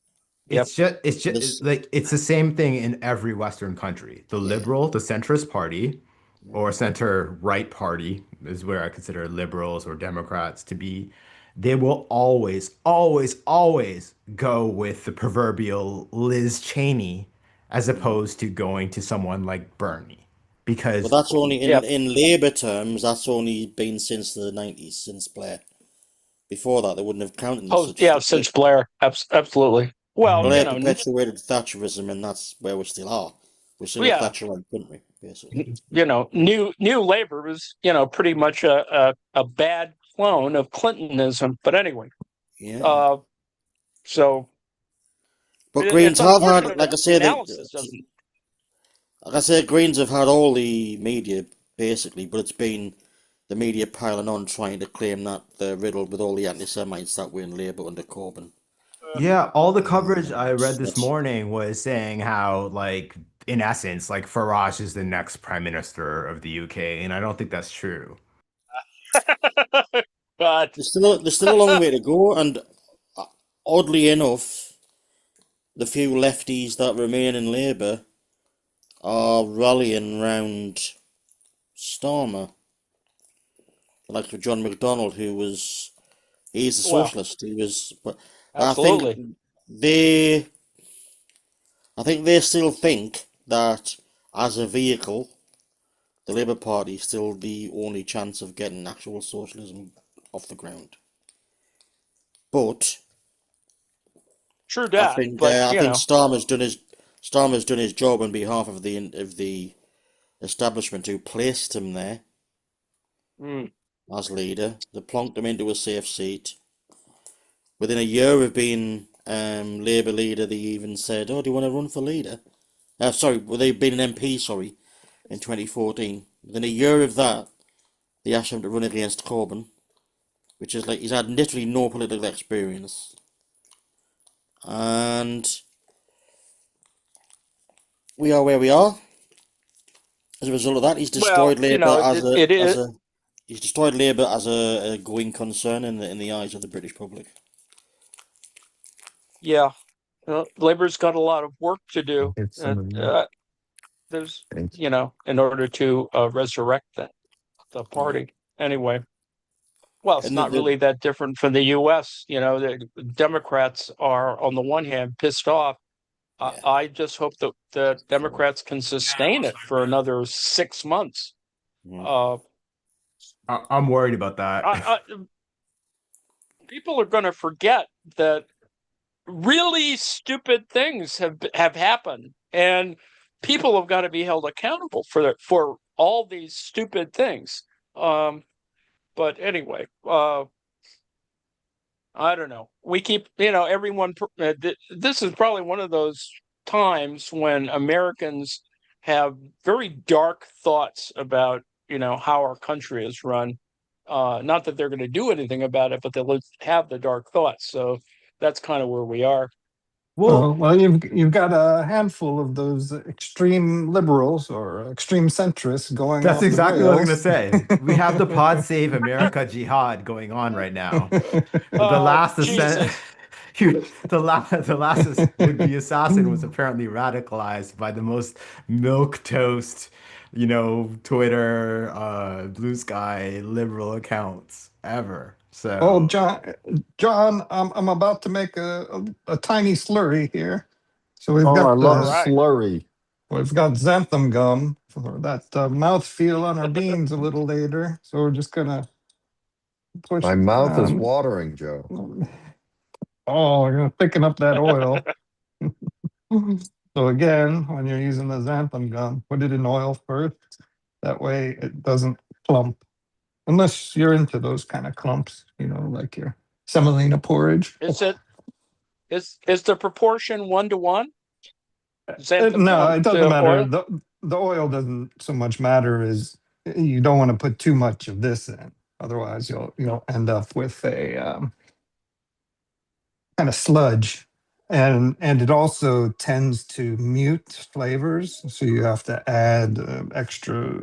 Yep. It's just This, like it's the same thing in every Western country. The yeah, liberal, the centrist party, yeah. or center right party is where I consider liberals or Democrats to be. They will always, always, always go with the proverbial Liz Cheney as Mm. opposed to going to someone like Bernie. But Because that's only Yep. in Labour terms. That's only been since the 90s, since Blair. Before that, they wouldn't have counted as Oh, such. yeah, since Blair. Absolutely. Well, Mhm. Blair perpetuated Thatcherism, and that's where we still are. We're still a yeah, Thatcherite country, basically. New Labor was, pretty much a bad clone of Clintonism. But anyway, Yeah. uh, so But it's Greens have had, unfortunate like I the say, analysis doesn't. Greens have had all the media basically, but it's been the media piling on trying to claim that they're riddled with all the anti-Semites that were in Labour under Corbyn. Yeah, all the coverage I read this That's morning was saying how like in essence, like Farage is the next prime minister of the UK, and I don't think that's true. But There's still a long way to go, and oddly enough, the few lefties that remain in Labour are rallying round Starmer, like for John McDonnell, he's a well, socialist. But I think absolutely. they, I think they still think that as a vehicle, the Labour Party is still the only chance of getting actual socialism off the ground. But True that. But I think Starmer's done his job on behalf of the establishment who placed him there mm, as leader. They plonked him into a safe seat. Within a year of being Labour leader, they even said, "Oh, do you want to run for leader?" Sorry, well, they've been an MP, sorry, in 2014. Within a year of that, they asked him to run against Corbyn, which is like he's had literally no political experience. And we are where we are. As a result of that, he's well, destroyed Labour it is. he's destroyed Labour as a going concern in the eyes of the British public. Yeah. Labor's got a lot of work to do. Hit some of you. There's, Thank you. in order to resurrect the party. Anyway, well, it's And not really that different from the U.S. The Democrats are, on the one hand, pissed off. Yeah. I just hope that the Democrats can sustain it for another 6 months. Mm. I'm worried about that. People are going to forget that really stupid things have happened, and people have got to be held accountable for all these stupid things. But anyway, I don't know. We keep, everyone. This is probably one of those times when Americans have very dark thoughts about, how our country is run. Not that they're going to do anything about it, but they'll have the dark thoughts. So that's kind of where we are. Well, Well, you've got a handful of those extreme liberals or extreme centrists going that's off the exactly what I was gonna rails. say. We have the Pod Save America jihad going on right now. The Oh, last ascent, Jesus. the last would-be assassin was apparently radicalized by the most milk toast, Twitter, blue sky liberal accounts ever. Oh, So John, I'm about to make a tiny slurry here. So we've Oh, I got All love right. slurry. we've got xanthan gum for that mouthfeel on our beans a little later. So we're just gonna push. My mouth is watering, Joe. Oh, you're picking up that oil. So again, when you're using the xanthan gum, put it in oil first. That way it doesn't clump. Unless you're into those kind of clumps, like your semolina porridge. Is the proportion 1-to-1? No, it doesn't To matter. oil? The oil doesn't so much matter as you don't want to put too much of this in. Otherwise, you'll end up with a kind of sludge, and it also tends to mute flavors. So you have to add extra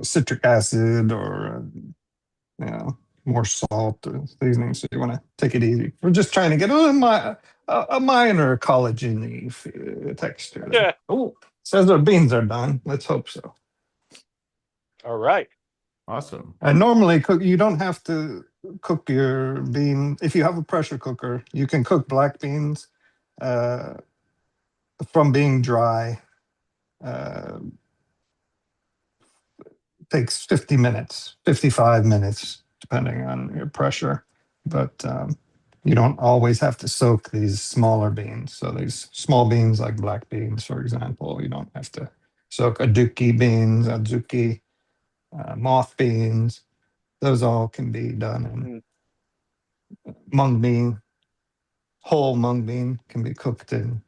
citric acid or more salt or seasoning. So you want to take it easy. We're just trying to get a minor collagen-y texture there. Yeah. Oh, says our beans are done. Let's hope so. All right. awesome. And normally you don't have to cook your bean. If you have a pressure cooker, you can cook black beans from being dry. Takes 50 minutes, 55 minutes, depending on your pressure. But you don't always have to soak these smaller beans. So these small beans like black beans, for example, you don't have to soak aduki beans, adzuki, moth beans. Those all can be done in mung bean. Whole mung bean can be cooked in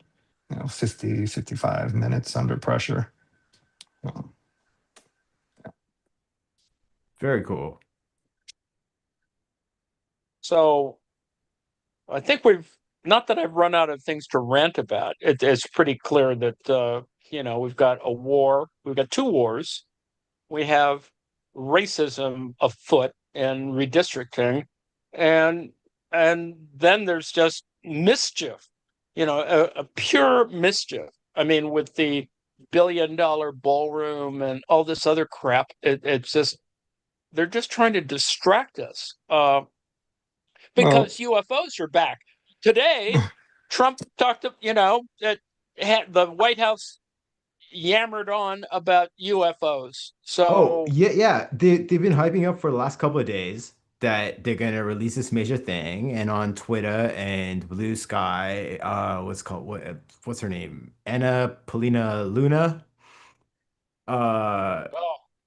50, 55 minutes under pressure. Very cool. So I think we've not that I've run out of things to rant about. It's pretty clear that we've got a war. We've got two wars. We have racism afoot and redistricting, and then there's just mischief. A pure mischief. I mean, with the billion-dollar ballroom and all this other crap, it's just they're just trying to distract us. Because UFOs are back. Today, Trump talked to, the White House yammered on about UFOs. So, yeah. They've been hyping up for the last couple of days that they're gonna release this major thing, and on Twitter and Blue Sky, what's her name? Anna Polina Luna. oh,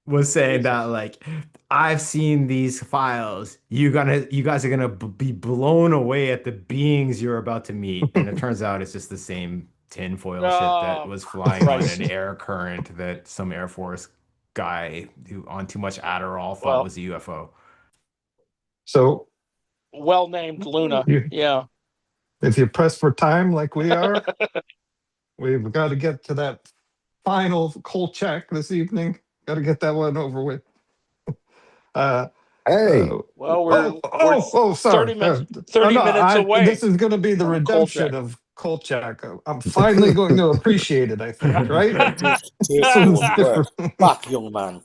Was saying Jesus. that like I've seen these files. You guys are gonna be blown away at the beings you're about to meet. And it turns out it's just the same tinfoil shit that Oh, was flying on Christ. an air current that some Air Force guy who on too much Adderall thought Well, was a UFO. So well-named Luna. you, Yeah. if you press for time like we are, we've got to get to that final Kolchak this evening. Got to get that one over with. Hey, Well, we're Sorry. 30 minutes away This is going to be the from redemption Kolchak. of Kolchak. I'm finally going to appreciate it, I think, right? Just take This your one's words different. back, young man.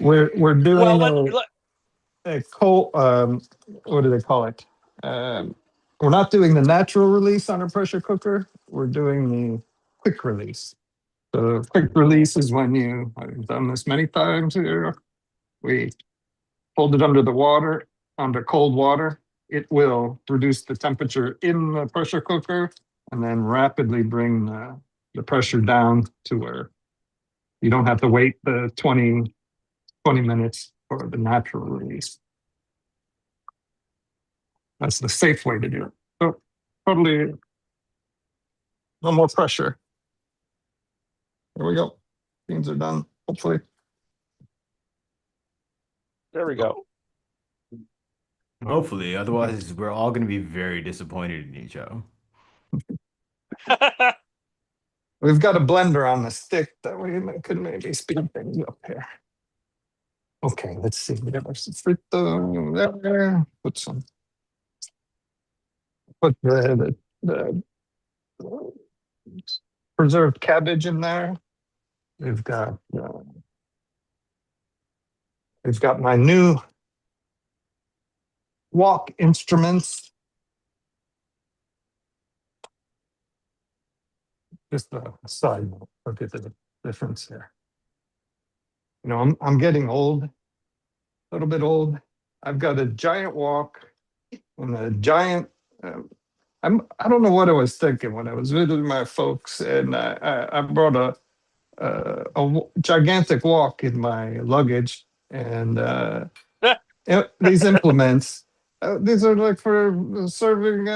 We're Well, doing a what do they call it? We're not doing the natural release on a pressure cooker. We're doing the quick release. So quick release is when I've done this many times here. We hold it under the water, under cold water. It will reduce the temperature in the pressure cooker and then rapidly bring the pressure down to where you don't have to wait the 20 minutes for the natural release. That's the safe way to do it. So totally no more pressure. There we go. Beans are done, hopefully. there we go. Hopefully, otherwise we're all gonna be very disappointed in each other. We've got a blender on the stick that we could maybe speed things up here. Okay, let's see. We have our frito there. Put some. Put the preserved cabbage in there. We've got my new wok instruments. Just a side note. Look at the difference there. I'm getting old, a little bit old. I've got a giant wok and a giant. I don't know what I was thinking when I was visiting my folks, and I brought a gigantic wok in my luggage, and these implements. These are like for serving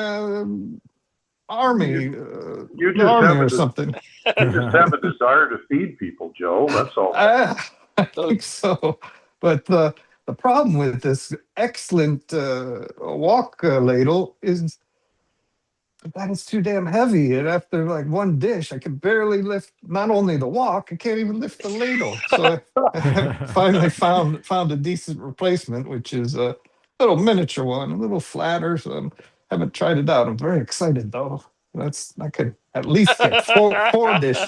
army, You the just army have or a something. you just have a desire to feed people, Joe. That's all. I think so. But the problem with this excellent wok ladle is that it's too damn heavy. And after like one dish, I can barely lift not only the wok, I can't even lift the ladle. So I finally found a decent replacement, which is a little miniature one, a little flatter. So I haven't tried it out. I'm very excited though. I could at least get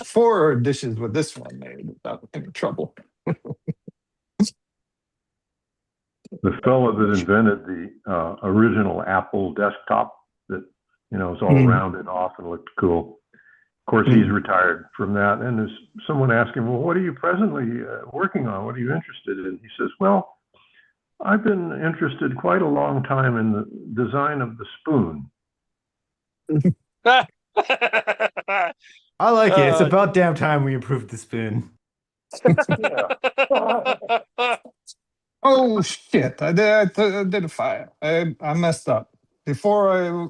four dishes with this one made without any trouble. The fellow that invented the original Apple desktop that is all rounded off and looked cool. Of course, he's retired from that. And there's someone asking, well, what are you presently working on? What are you interested in? He says, well, I've been interested quite a long time in the design of the spoon. I like it. It's about damn time we improved the spoon. Oh shit! I did a fire. I messed up. Before I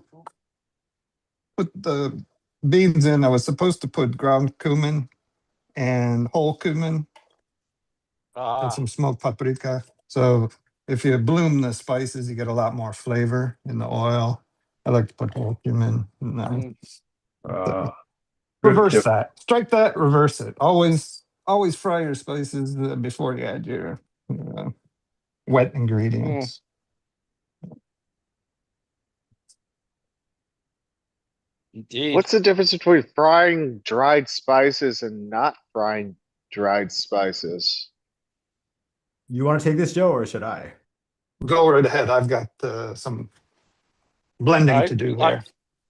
put the beans in, I was supposed to put ground cumin and whole cumin and some smoked paprika. So if you bloom the spices, you get a lot more flavor in the oil. I like to put whole cumin. Good Reverse tip. that. Strike that. Reverse it. Always fry your spices before you add your wet ingredients. Indeed. What's the difference between frying dried spices and not frying dried spices? You want to take this, Joe, or should I? Go right ahead. I've got some blending to do here.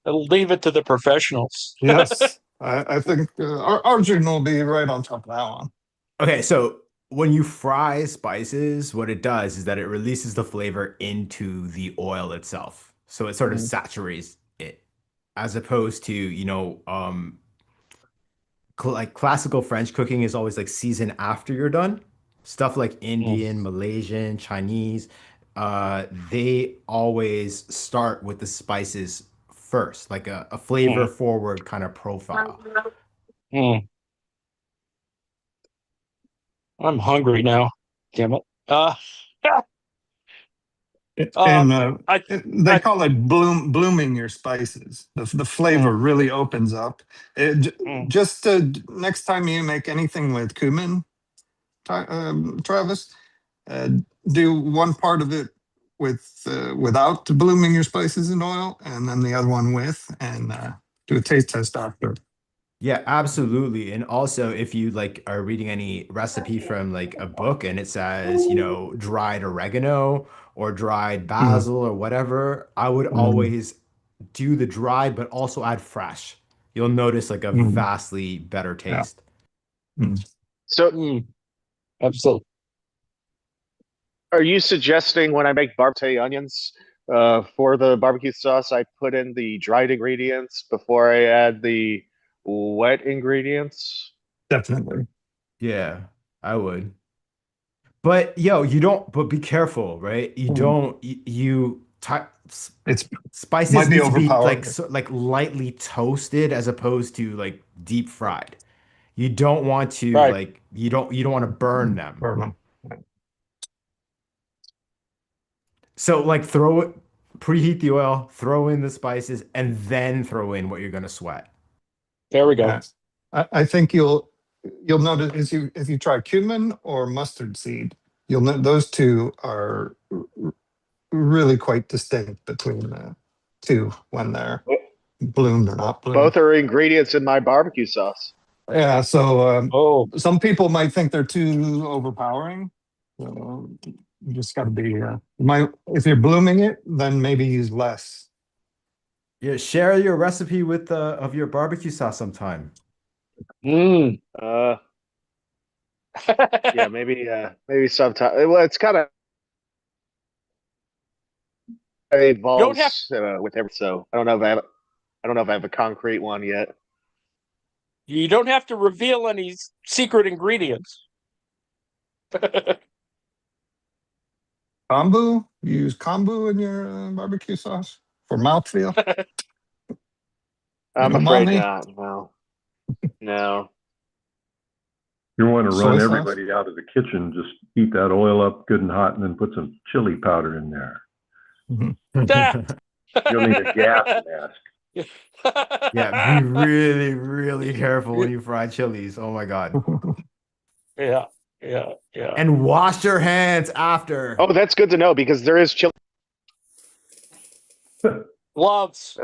I'll leave it to the professionals. Yes, I think Arjun will be right on top of that one. Okay, so when you fry spices, what it does is that it releases the flavor into the oil itself. So it sort of saturates it, as opposed to, like classical French cooking is always like season after you're done. Stuff like Indian, Malaysian, Chinese, they always start with the spices first, like a flavor forward kind of profile. I'm hungry now. Damn it. And they call it blooming your spices. The flavor really opens up. Just next time you make anything with cumin, Travis, do one part of it without blooming your spices in oil, and then the other one with, and do a taste test after. Yeah, absolutely. And also, if you like are reading any recipe from like a book and it says, dried oregano or dried basil or whatever, I would always do the dried, but also add fresh. You'll notice like a vastly better taste. So, absolutely. Are you suggesting when I make barbecue onions for the barbecue sauce, I put in the dried ingredients before I add the wet ingredients? Definitely. Yeah, I would. But but be careful, right? You don't, spices might be need to be overpowered. like lightly toasted as opposed to like deep fried. You don't want to you don't want to burn them. So like preheat the oil, throw in the spices, and then throw in what you're gonna sweat. There we go. I think you'll notice if you try cumin or mustard seed, you'll know those two are really quite distinct between the two when they're bloomed or not bloomed. Both are ingredients in my barbecue sauce. Yeah, so some people might think they're too overpowering. So you just got to be if you're blooming it, then maybe use less. Yeah, share your recipe with of your barbecue sauce sometime. Yeah, maybe sometime. Well, it's kind of evolves with every. So I don't know if I have a concrete one yet. You don't have to reveal any secret ingredients. Kombu? You use kombu in your barbecue sauce for mouthfeel? I'm afraid not. No. You want to run everybody out of the kitchen, just heat that oil up good and hot and then put some chili powder in there. You'll need a gas mask. Yeah, be really, really careful when you fry chilies. Oh my God. Yeah. And wash your hands after. Oh, that's good to know because there is chili. Gloves.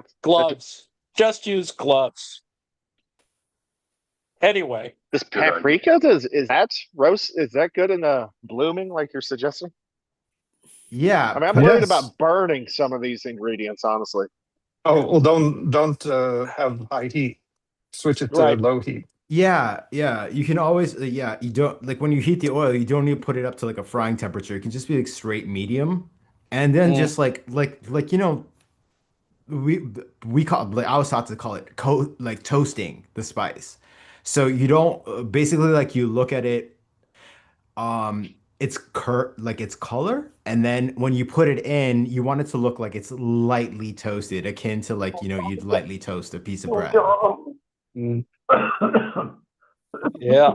Just use gloves. Anyway. This paprika is that roast? Is that good in the blooming like you're suggesting? Yeah. I mean, I'm worried about burning some of these ingredients, honestly. Oh, well, don't have high heat. Switch it to low heat. Yeah. You can always, you don't, like when you heat the oil, you don't need to put it up to like a frying temperature. It can just be like straight medium. And then just like, we call, like, I was taught to call it like toasting the spice. So you don't, basically like you look at it, its color, and then when you put it in, you want it to look like it's lightly toasted, akin to like, you'd lightly toast a piece of bread. Yeah,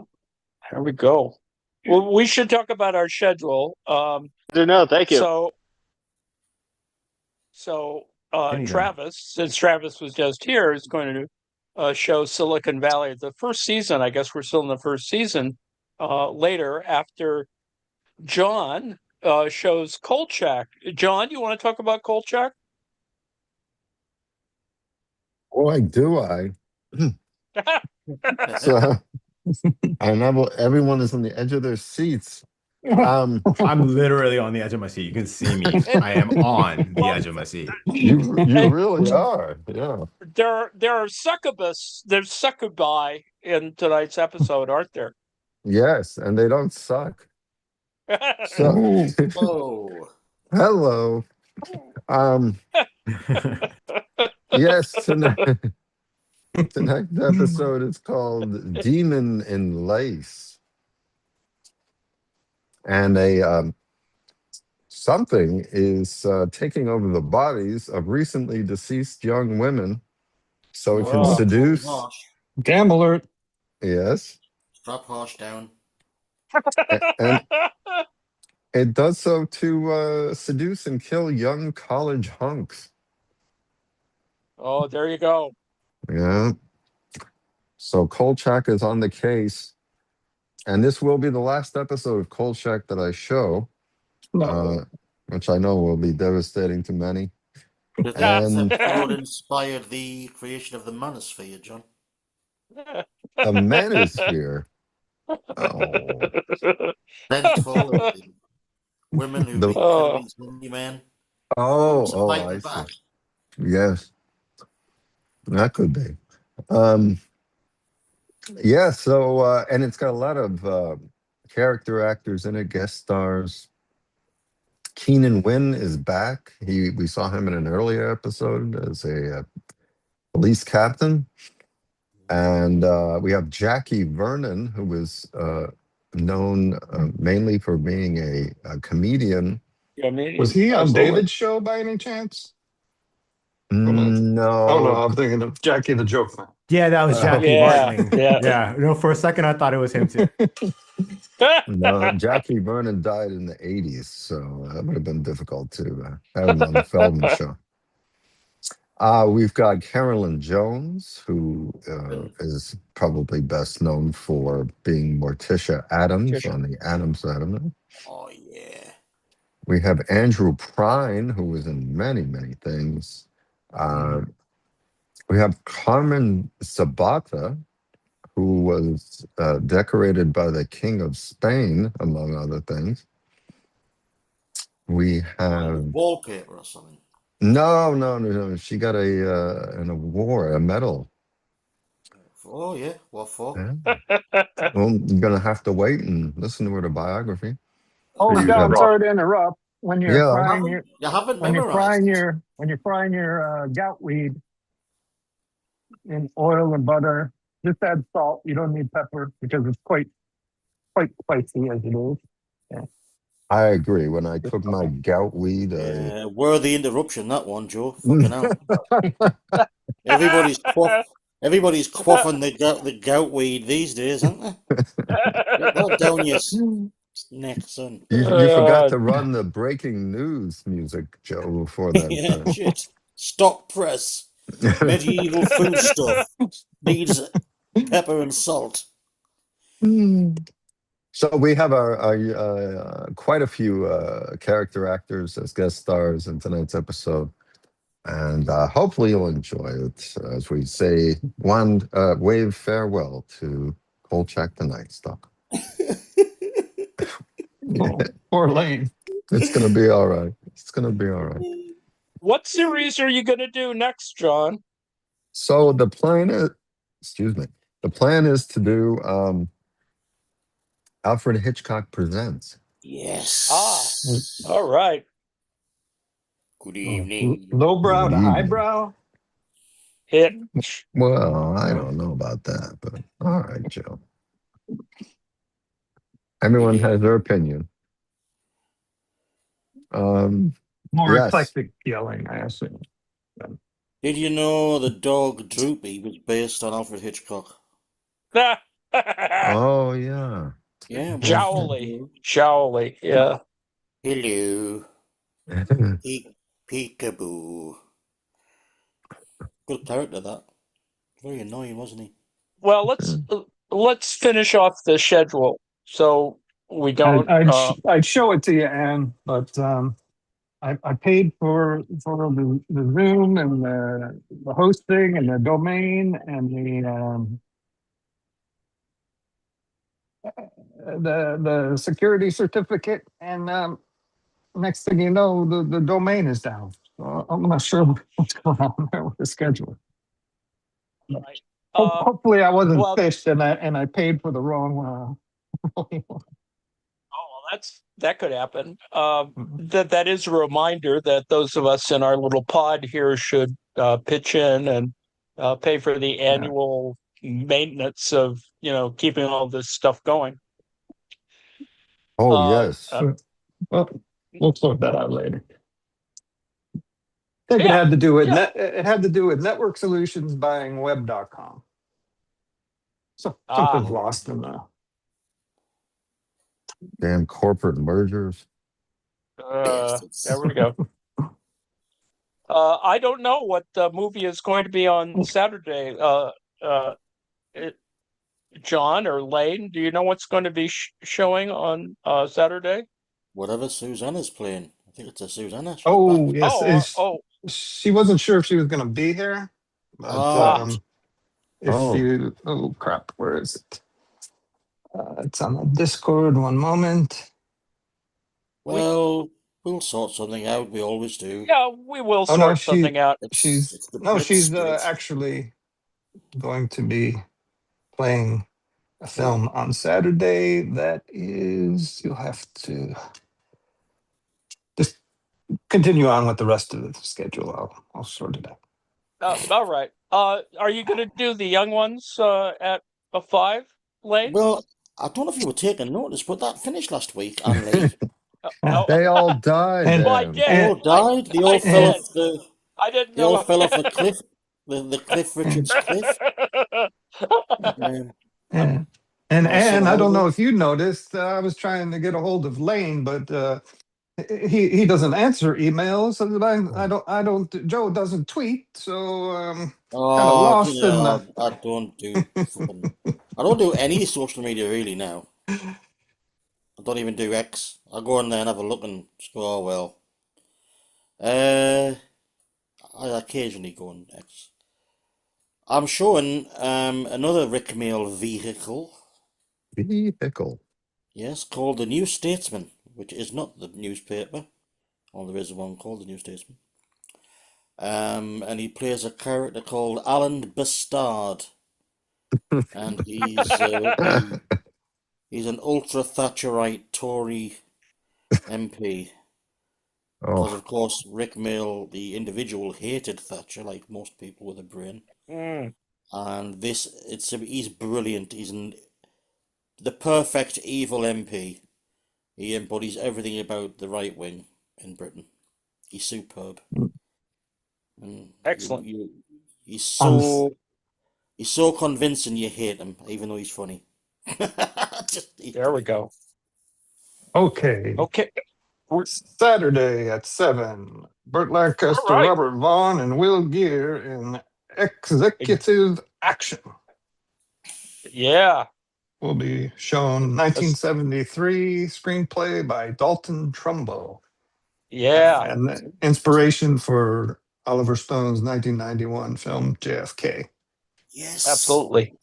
here we go. Well, we should talk about our schedule. No, thank you. So Anytime. Travis, since Travis was just here, is going to show Silicon Valley. The first season, I guess we're still in the first season. Later, after John shows Kolchak. John, you want to talk about Kolchak? Boy, do I. So, everyone is on the edge of their seats. I'm literally on the edge of my seat. You can see me. I am on the edge of my seat. You really are. Yeah. There are succubus. There's succubi in tonight's episode, aren't there? Yes, and they don't suck. So, Oh, hello. Yes, tonight's episode is called Demon in Lace. And something is taking over the bodies of recently deceased young women so it can Whoa. seduce. harsh. Damn alert. Yes. Strap harsh down. And it does so to seduce and kill young college hunks. Oh, there you go. Yeah. So Kolchak is on the case. And this will be the last episode of Kolchak that I show, which I know will be devastating to many. This And episode inspired the creation of the manosphere, John. the manosphere. Oh. Meant for women who've been killing these hungry men. Oh, Fight I back. see. Yes. That could be. Yeah, so and it's got a lot of character actors in it, guest stars. Keenan Wynn is back. We saw him in an earlier episode as a police captain. And we have Jackie Vernon, who was known mainly for being a comedian. Was he on David's show by any chance? No. Oh no, I'm thinking of Jackie the Joke Man. Yeah, that was Jackie Martling. Yeah. No, for a second I thought it was him too. No, Jackie Vernon died in the 80s, so that would have been difficult to have him on the Feldman show. We've got Carolyn Jones, who is probably best known for being Morticia Adams on the Addams Family. Oh, yeah. We have Andrew Prine, who was in many, many things. We have Carmen Sabata, who was decorated by the King of Spain, among other things. We have wallpaper or something. No. She got an award, a medal. Oh yeah, what for? Yeah. Well, you're gonna have to wait and listen to her biography. Oh, John, sorry to interrupt. When you're frying your gout weed in oil and butter, just add salt. You don't need pepper because it's quite spicy as it is. Yeah. I agree. When I took my gout weed, worthy interruption, that one, Joe. Fucking hell. Everybody's quaffing the gout weed these days, aren't they? Get that down your neck, son. You forgot to run the breaking news music, Joe, before that. Yeah, shit. Stock press. Medieval food stuff. Needs pepper and salt. So we have our quite a few character actors as guest stars in tonight's episode, and hopefully you'll enjoy it as we say one wave farewell to Kolchak the Night Stalker. Poor Lane. It's gonna be all right. It's gonna be all right. What series are you gonna do next, John? So the plan is to do Alfred Hitchcock Presents. Yes. All right. Good evening. Lowbrow to highbrow? Hit. Well, I don't know about that, but all right, Joe. Everyone has their opinion. More yes. eclectic yelling, I assume. Did you know the dog Droopy was based on Alfred Hitchcock? Oh, yeah. Yeah, I'm Jowly. Jowly. Yeah. Hello. Peekaboo. Good character, that. Very annoying, wasn't he? Well, let's finish off the schedule so we don't. I'd show it to you, Anne, but I paid for the Zoom and the hosting and the domain and the security certificate, and next thing you know, the domain is down. So I'm not sure what's going on there with the schedule. Right. Hopefully, I wasn't well- fished and I paid for the wrong. Oh, well, that could happen. That is a reminder that those of us in our little pod here should pitch in and pay for the annual maintenance of keeping all this stuff going. Oh, yes. Well, we'll sort that out later. I think Yeah, it had to do with yeah. it had to do with Network Solutions buying web.com. So something's lost in the Damn corporate mergers. there we go. I don't know what the movie is going to be on Saturday. John or Lane, do you know what's going to be showing on Saturday? Whatever Susanna's playing. I think it's a Susanna. She's Oh, back. yes. She wasn't sure if she was going to be here, but oh crap, where is it? It's on the Discord. One moment. Well, we'll sort something out. We always do. Yeah, we will sort something out. She's actually going to be playing a film on Saturday. That is, you'll have to just continue on with the rest of the schedule. I'll sort it out. All right. Are you going to do the young ones at 5, Lane? Well, I don't know if you were taking notice, but that finished last week, and Lee. They all died. And I did. They all died. They all fell off the. I didn't They know. all fell off the cliff. The Cliff Richards cliff. And I don't know if you noticed, I was trying to get a hold of Lane, but he doesn't answer emails. I don't. Joe doesn't tweet, so kind of lost in the. I don't do any social media really now. I don't even do X. I go on there and have a look and just go, oh well. I occasionally go on X. I'm showing another Rick Mail vehicle. Yes, called the New Statesman, which is not the newspaper. Or there is one called the New Statesman. And he plays a character called Alan Bastard. And he's an ultra Thatcherite Tory MP. Because of course Rick Mail, the individual, hated Thatcher like most people with a brain. And he's brilliant. He's the perfect evil MP. He embodies everything about the right wing in Britain. He's superb. And excellent. He's so convincing you hate him, even though he's funny. There we go. Okay. Saturday at 7. Burt Lancaster, Right. Robert Vaughn, and Will Gear in Executive Action. Yeah. Will be shown 1973 screenplay by Dalton Trumbo. Yeah. And the inspiration for Oliver Stone's 1991 film JFK. Yes. Absolutely.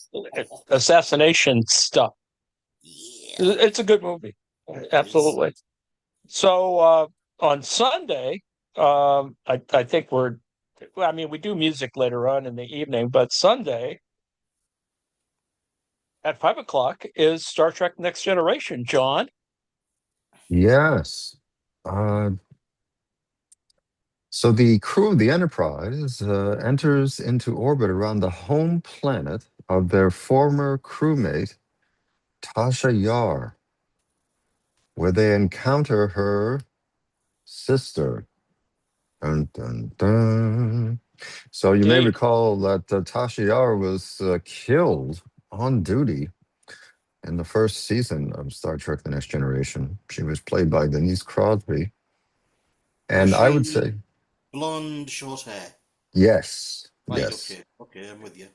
Assassination stuff. Yeah. It's a good movie. Absolutely. So on Sunday, I think we do music later on in the evening, but Sunday at 5:00 is Star Trek Next Generation, John. Yes. So the crew of the Enterprise enters into orbit around the home planet of their former crewmate, Tasha Yar, where they encounter her sister. Dun, dun, dun. So you may recall that Tasha Yar was killed on duty in the first season of Star Trek: The Next Generation. She was played by Denise Crosby. And I would say, blonde, short hair. yes, Right, yes. okay, I'm with you.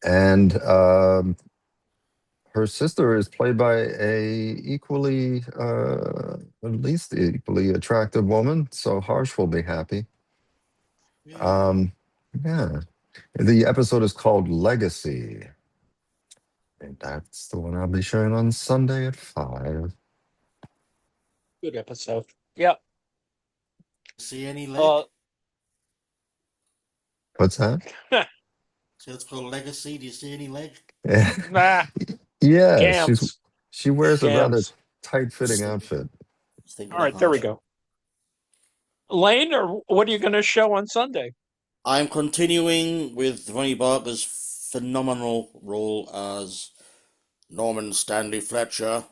And her sister is played by at least equally attractive woman. So Harsh will be happy. Yeah. Yeah. The episode is called Legacy. And that's the one I'll be showing on Sunday at 5. Good episode. Yep. See any leg? What's that? So it's called Legacy. Do you see any leg? Nah. Yeah, Gams. she wears a rather Gams. tight-fitting outfit. All right, there we go. Lane, or what are you going to show on Sunday? I'm continuing with Ronnie Barker's phenomenal role as Norman Stanley Fletcher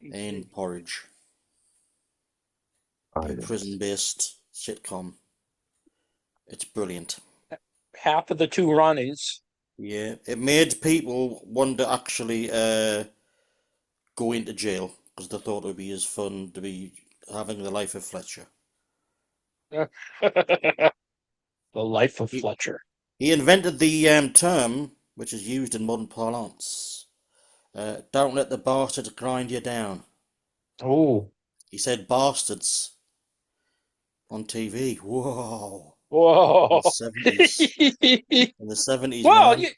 in Porridge, a prison-based sitcom. It's brilliant. Half of the two Ronnies. Yeah, it made people want to actually go into jail because they thought it would be as fun to be having the life of Fletcher. The life of Fletcher. He invented the term, which is used in modern parlance. Don't let the bastards grind you down. Oh. He said bastards on TV. Whoa. Whoa. In the 70s. Well, man.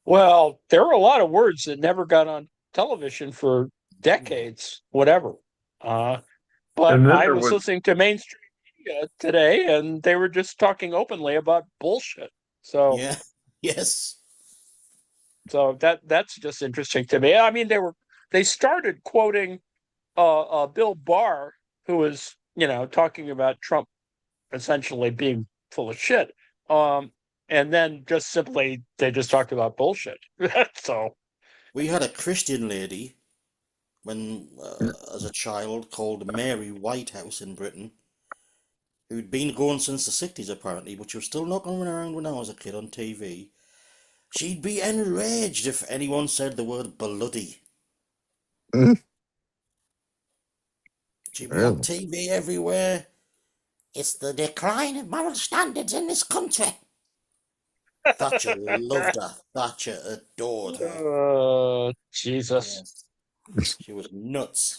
Well, there were a lot of words that never got on television for decades, whatever. But I was listening to mainstream media today, and they were just talking openly about bullshit. So yeah, yes. So that's just interesting to me. I mean, they started quoting Bill Barr, who was talking about Trump essentially being full of shit. And then they just talked about bullshit. So we had a Christian lady when as a child called Mary Whitehouse in Britain, who'd been going since the 60s apparently, but she was still knocking around when I was a kid on TV. She'd be enraged if anyone said the word bloody. She'd be on TV everywhere. It's the decline of moral standards in this country. Thatcher loved her. Thatcher adored her. Jesus. Yes. She was nuts.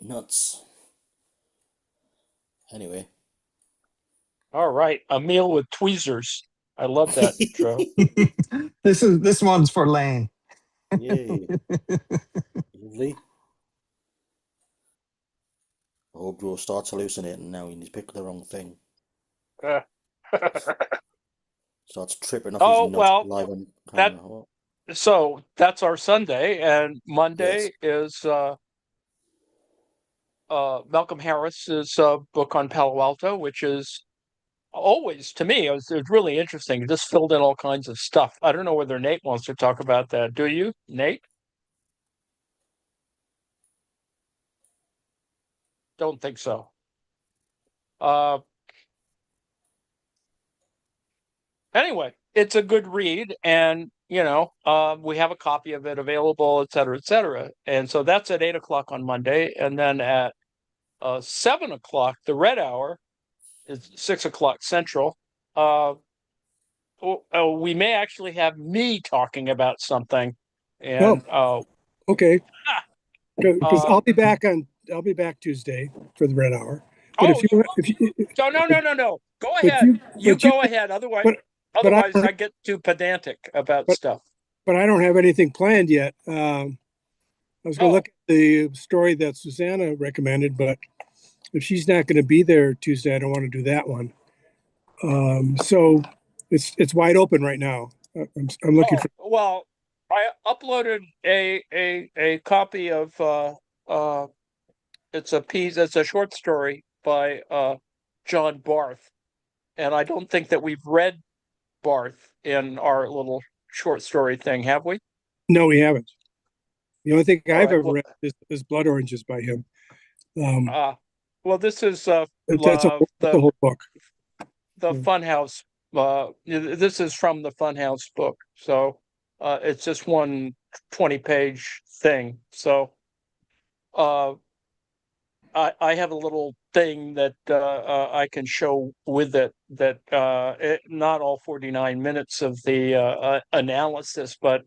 Nuts. Anyway. All right. A meal with tweezers. I love that intro. This one's for Lane. Yay. Lovely. I hope Joe starts hallucinating now. He's picked the wrong thing. Starts tripping off his nuts live on camera. So that's our Sunday, and Monday is Malcolm Harris's book on Palo Alto, which is always, to me, it was really interesting. It just filled in all kinds of stuff. I don't know whether Nate wants to talk about that. Do you, Nate? Don't think so. Anyway, it's a good read, and we have a copy of it available, et cetera, et cetera. And so that's at 8:00 on Monday, and then at 7:00, the Red Hour is 6:00 Central. We may actually have me talking about something, and okay, because I'll be back Tuesday for the Red Hour. But no. Go ahead. You go ahead. Otherwise, I get too pedantic about stuff. But I don't have anything planned yet. I was going to look at the story that Susanna recommended, but if she's not going to be there Tuesday, I don't want to do that one. So it's wide open right now. I'm looking for. Well, I uploaded a copy of it's a short story by John Barth, and I don't think that we've read Barth in our little short story thing, have we? No, we haven't. The only thing I've ever read is Blood Oranges by him. Well, this is that's the whole book. The Funhouse. This is from the Funhouse book. So It's just one 20-page thing. So I have a little thing that I can show with it that not all 49 minutes of the analysis, but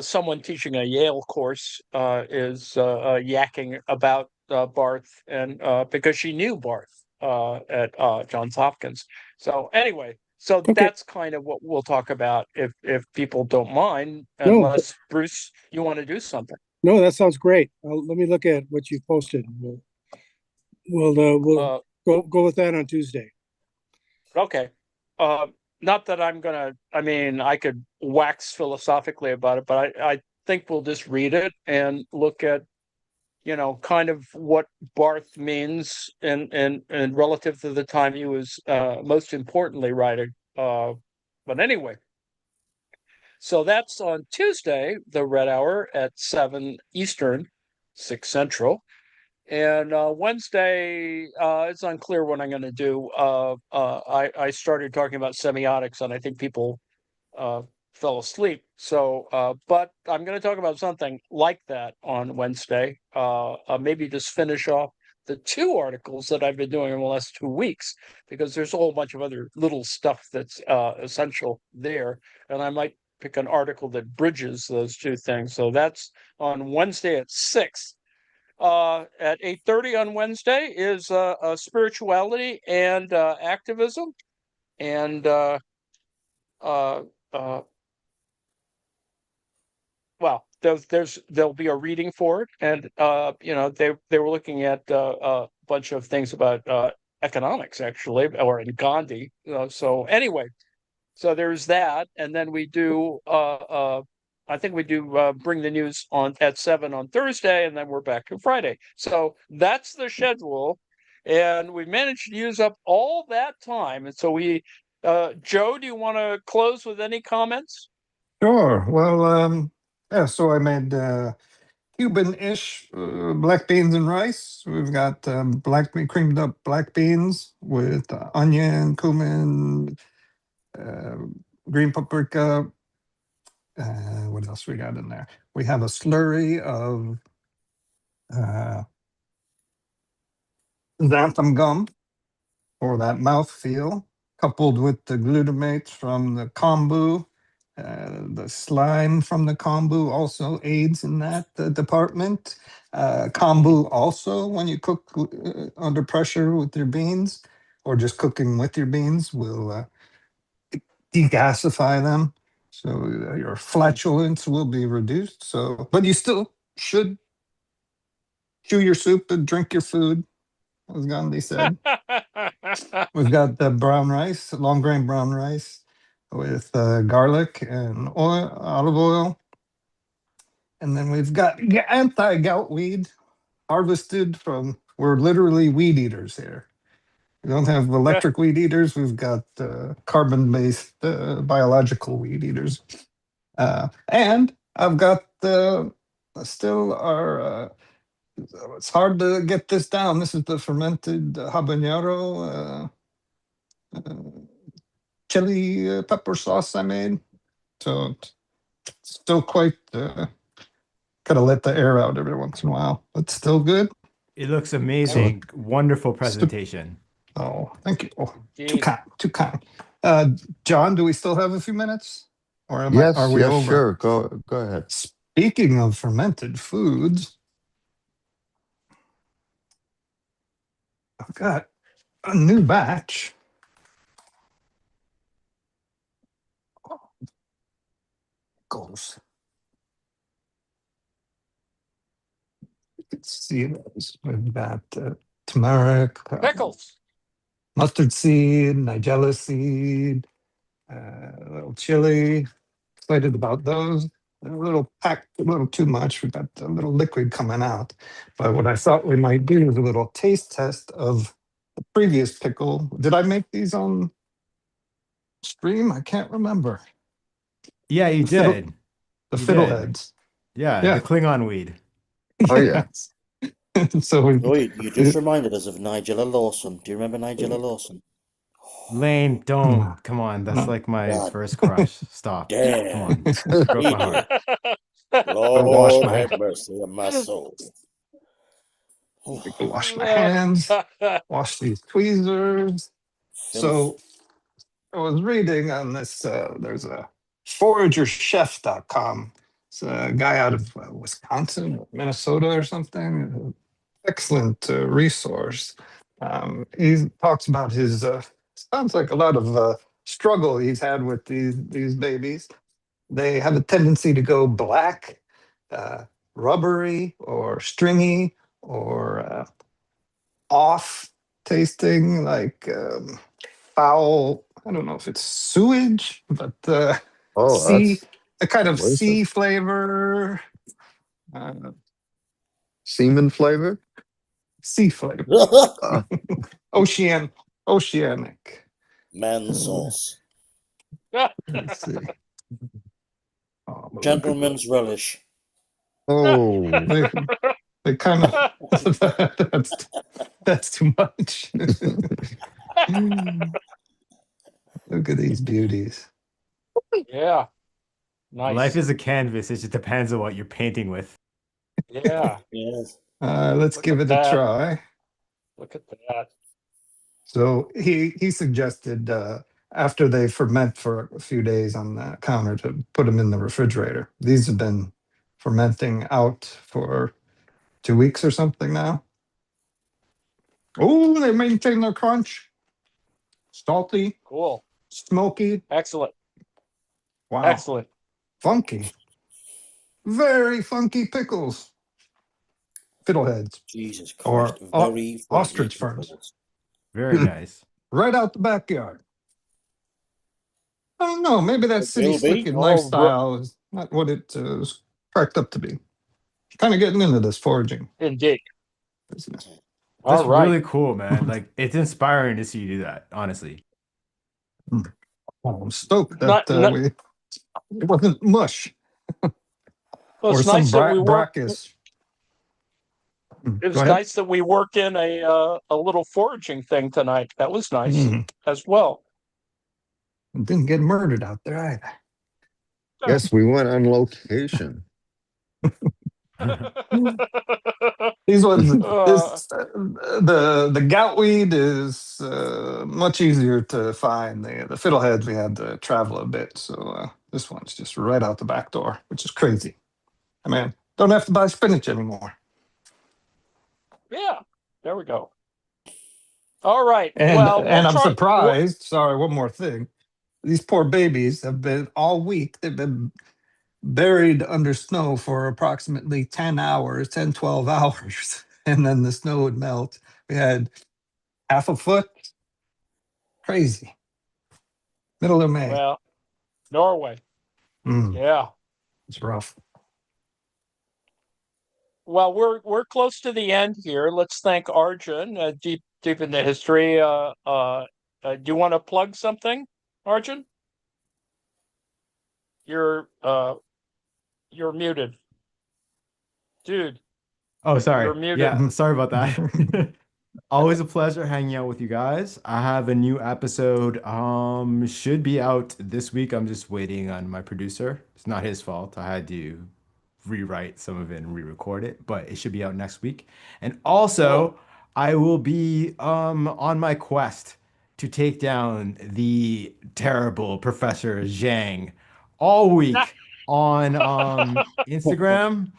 someone teaching a Yale course is yakking about Barth, and because she knew Barth at Johns Hopkins. So anyway, so Okay. that's kind of what we'll talk about if people don't mind, No. unless Bruce, you want to do something. No, that sounds great. Let me look at what you posted. We'll go with that on Tuesday. Okay. Not that I'm gonna, I mean, I could wax philosophically about it, but I think we'll just read it and look at, kind of what Barth means and relative to the time he was most importantly writing. But anyway, so that's on Tuesday, the Red Hour at 7 Eastern, 6 Central. And Wednesday, it's unclear what I'm going to do. I started talking about semiotics, and I think people fell asleep. So, but I'm going to talk about something like that on Wednesday. Maybe just finish off the 2 articles that I've been doing in the last 2 weeks, because there's a whole bunch of other little stuff that's essential there. And I might pick an article that bridges those 2 things. So that's on Wednesday at 6. At 8:30 on Wednesday is spirituality and activism, and well, there'll be a reading for it, and they were looking at a bunch of things about economics, actually, or in Gandhi. So anyway, so there's that, and then we do I think we do bring the news on at 7 on Thursday, and then we're back to Friday. So that's the schedule, and we managed to use up all that time. And so Joe, do you want to close with any comments? Sure. Well, yeah, so I made Cuban-ish black beans and rice. We've got creamed up black beans with onion, cumin, green paprika. What else we got in there? We have a slurry of xanthan gum for that mouthfeel, coupled with the glutamates from the kombu. The slime from the kombu also aids in that department. Kombu also, when you cook under pressure with your beans, or just cooking with your beans, will degasify them. So your flatulence will be reduced. So, but you still should chew your soup and drink your food, as Gandhi said. We've got the brown rice, long grain brown rice with garlic and olive oil. And then we've got anti-gout weed harvested from, we're literally weed eaters here. We don't have electric weed eaters. We've got carbon-based biological weed eaters. And I've got still our, it's hard to get this down. This is the fermented habanero chili pepper sauce I made. So it's still quite, gotta let the air out every once in a while, but still good. It looks amazing. Wonderful presentation. Oh, thank you. Oh, too kind. John, do we still have a few minutes? Or are we over? Sure. Go ahead. Speaking of fermented foods, I've got a new batch. Pickles. You can see those. We've got turmeric, Pickles, mustard seed, nigella seed, a little chili. Excited about those. They're a little packed, a little too much. We've got a little liquid coming out. But what I thought we might do is a little taste test of the previous pickle. Did I make these on stream? I can't remember. Yeah, you did. The fiddleheads. Yeah, Yeah. the Klingon weed. Oh, yeah. So we. Oh, you just reminded us of Nigella Lawson. Do you remember Nigella Lawson? Lane, don't. Come on. That's No. like my God first crush. Stop. Come damn. on. Broke my heart. wash Lord my have mercy on my soul. wash my hands, wash these tweezers. Filth. So I was reading on this. There's a foragerchef.com. It's a guy out of Wisconsin, or Minnesota, or something. Excellent resource. He talks about his. Sounds like a lot of struggle he's had with these babies. They have a tendency to go black, rubbery, or stringy, or off tasting, like foul. I don't know if it's sewage, but Oh, sea, that's a kind of what is it? sea flavor, uh, Semen flavor? sea flavor, Uh, oceanic. Man sauce. Let's see. Oh, but look at Gentleman's relish. oh, they kind of that's too much. Look at these beauties. Yeah. Nice. Life is a canvas. It just depends on what you're painting with. Yeah. Yes. Let's Look give at it a that. try. Look at that. So he suggested after they ferment for a few days on the counter to put them in the refrigerator. These have been fermenting out for 2 weeks or something now. Oh, they maintain their crunch. Salty, Cool. smoky. Excellent. Wow. Excellent. Funky. Very funky pickles. Fiddleheads. Jesus Or Christ. Very ostrich ferns. Very nice. Right out the backyard. I don't know. Maybe that It city will be. slicking Oh, lifestyle is not what it is cracked up to be. Kind of getting into this foraging Indeed. business. That's All right. really cool, man. Like, it's inspiring to see you do that, honestly. Well, I'm stoked Not- that not- it wasn't mush Well, or it's some nice that we work. brackish. It was Go ahead. nice that we worked in a little foraging thing tonight. That was nice Mm. as well. Didn't get murdered out there either. yes, we went on location. These ones, Uh, the goutweed is much easier to find. The fiddleheads we had to travel a bit, so this one's just right out the back door, which is crazy. I mean, don't have to buy spinach anymore. yeah, there we go. All right. And well, we'll I'm try- surprised. Sorry, one more thing. These poor babies have been all week. They've been buried under snow for approximately 10 hours, 10, 12 hours. And then the snow would melt. We had half a foot. Crazy. Middle of May. Well, Norway. Mm, Yeah. it's rough. Well, we're close to the end here. Let's thank Arjun, deep in the history. Do you want to plug something, Arjun? You're muted, dude. Oh, sorry. You're muted. Yeah, sorry about that. Always a pleasure hanging out with you guys. I have a new episode, should be out this week. I'm just waiting on my producer. It's not his fault. I had to rewrite some of it and re-record it, but it should be out next week. And also, Cool. I will be on my quest to take down the terrible Professor Zhang all week on Instagram.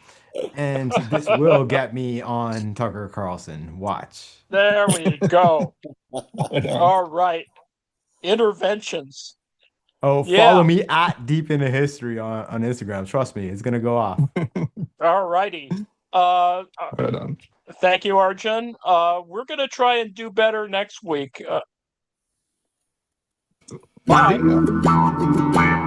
And this will get me on Tucker Carlson. Watch. There we go. All right. Interventions. Oh, Yeah. follow me at Deep Into History on Instagram. Trust me, it's gonna go off. All righty. Right on. Thank you, Arjun. We're gonna try and do better next week. Bye. Yeah.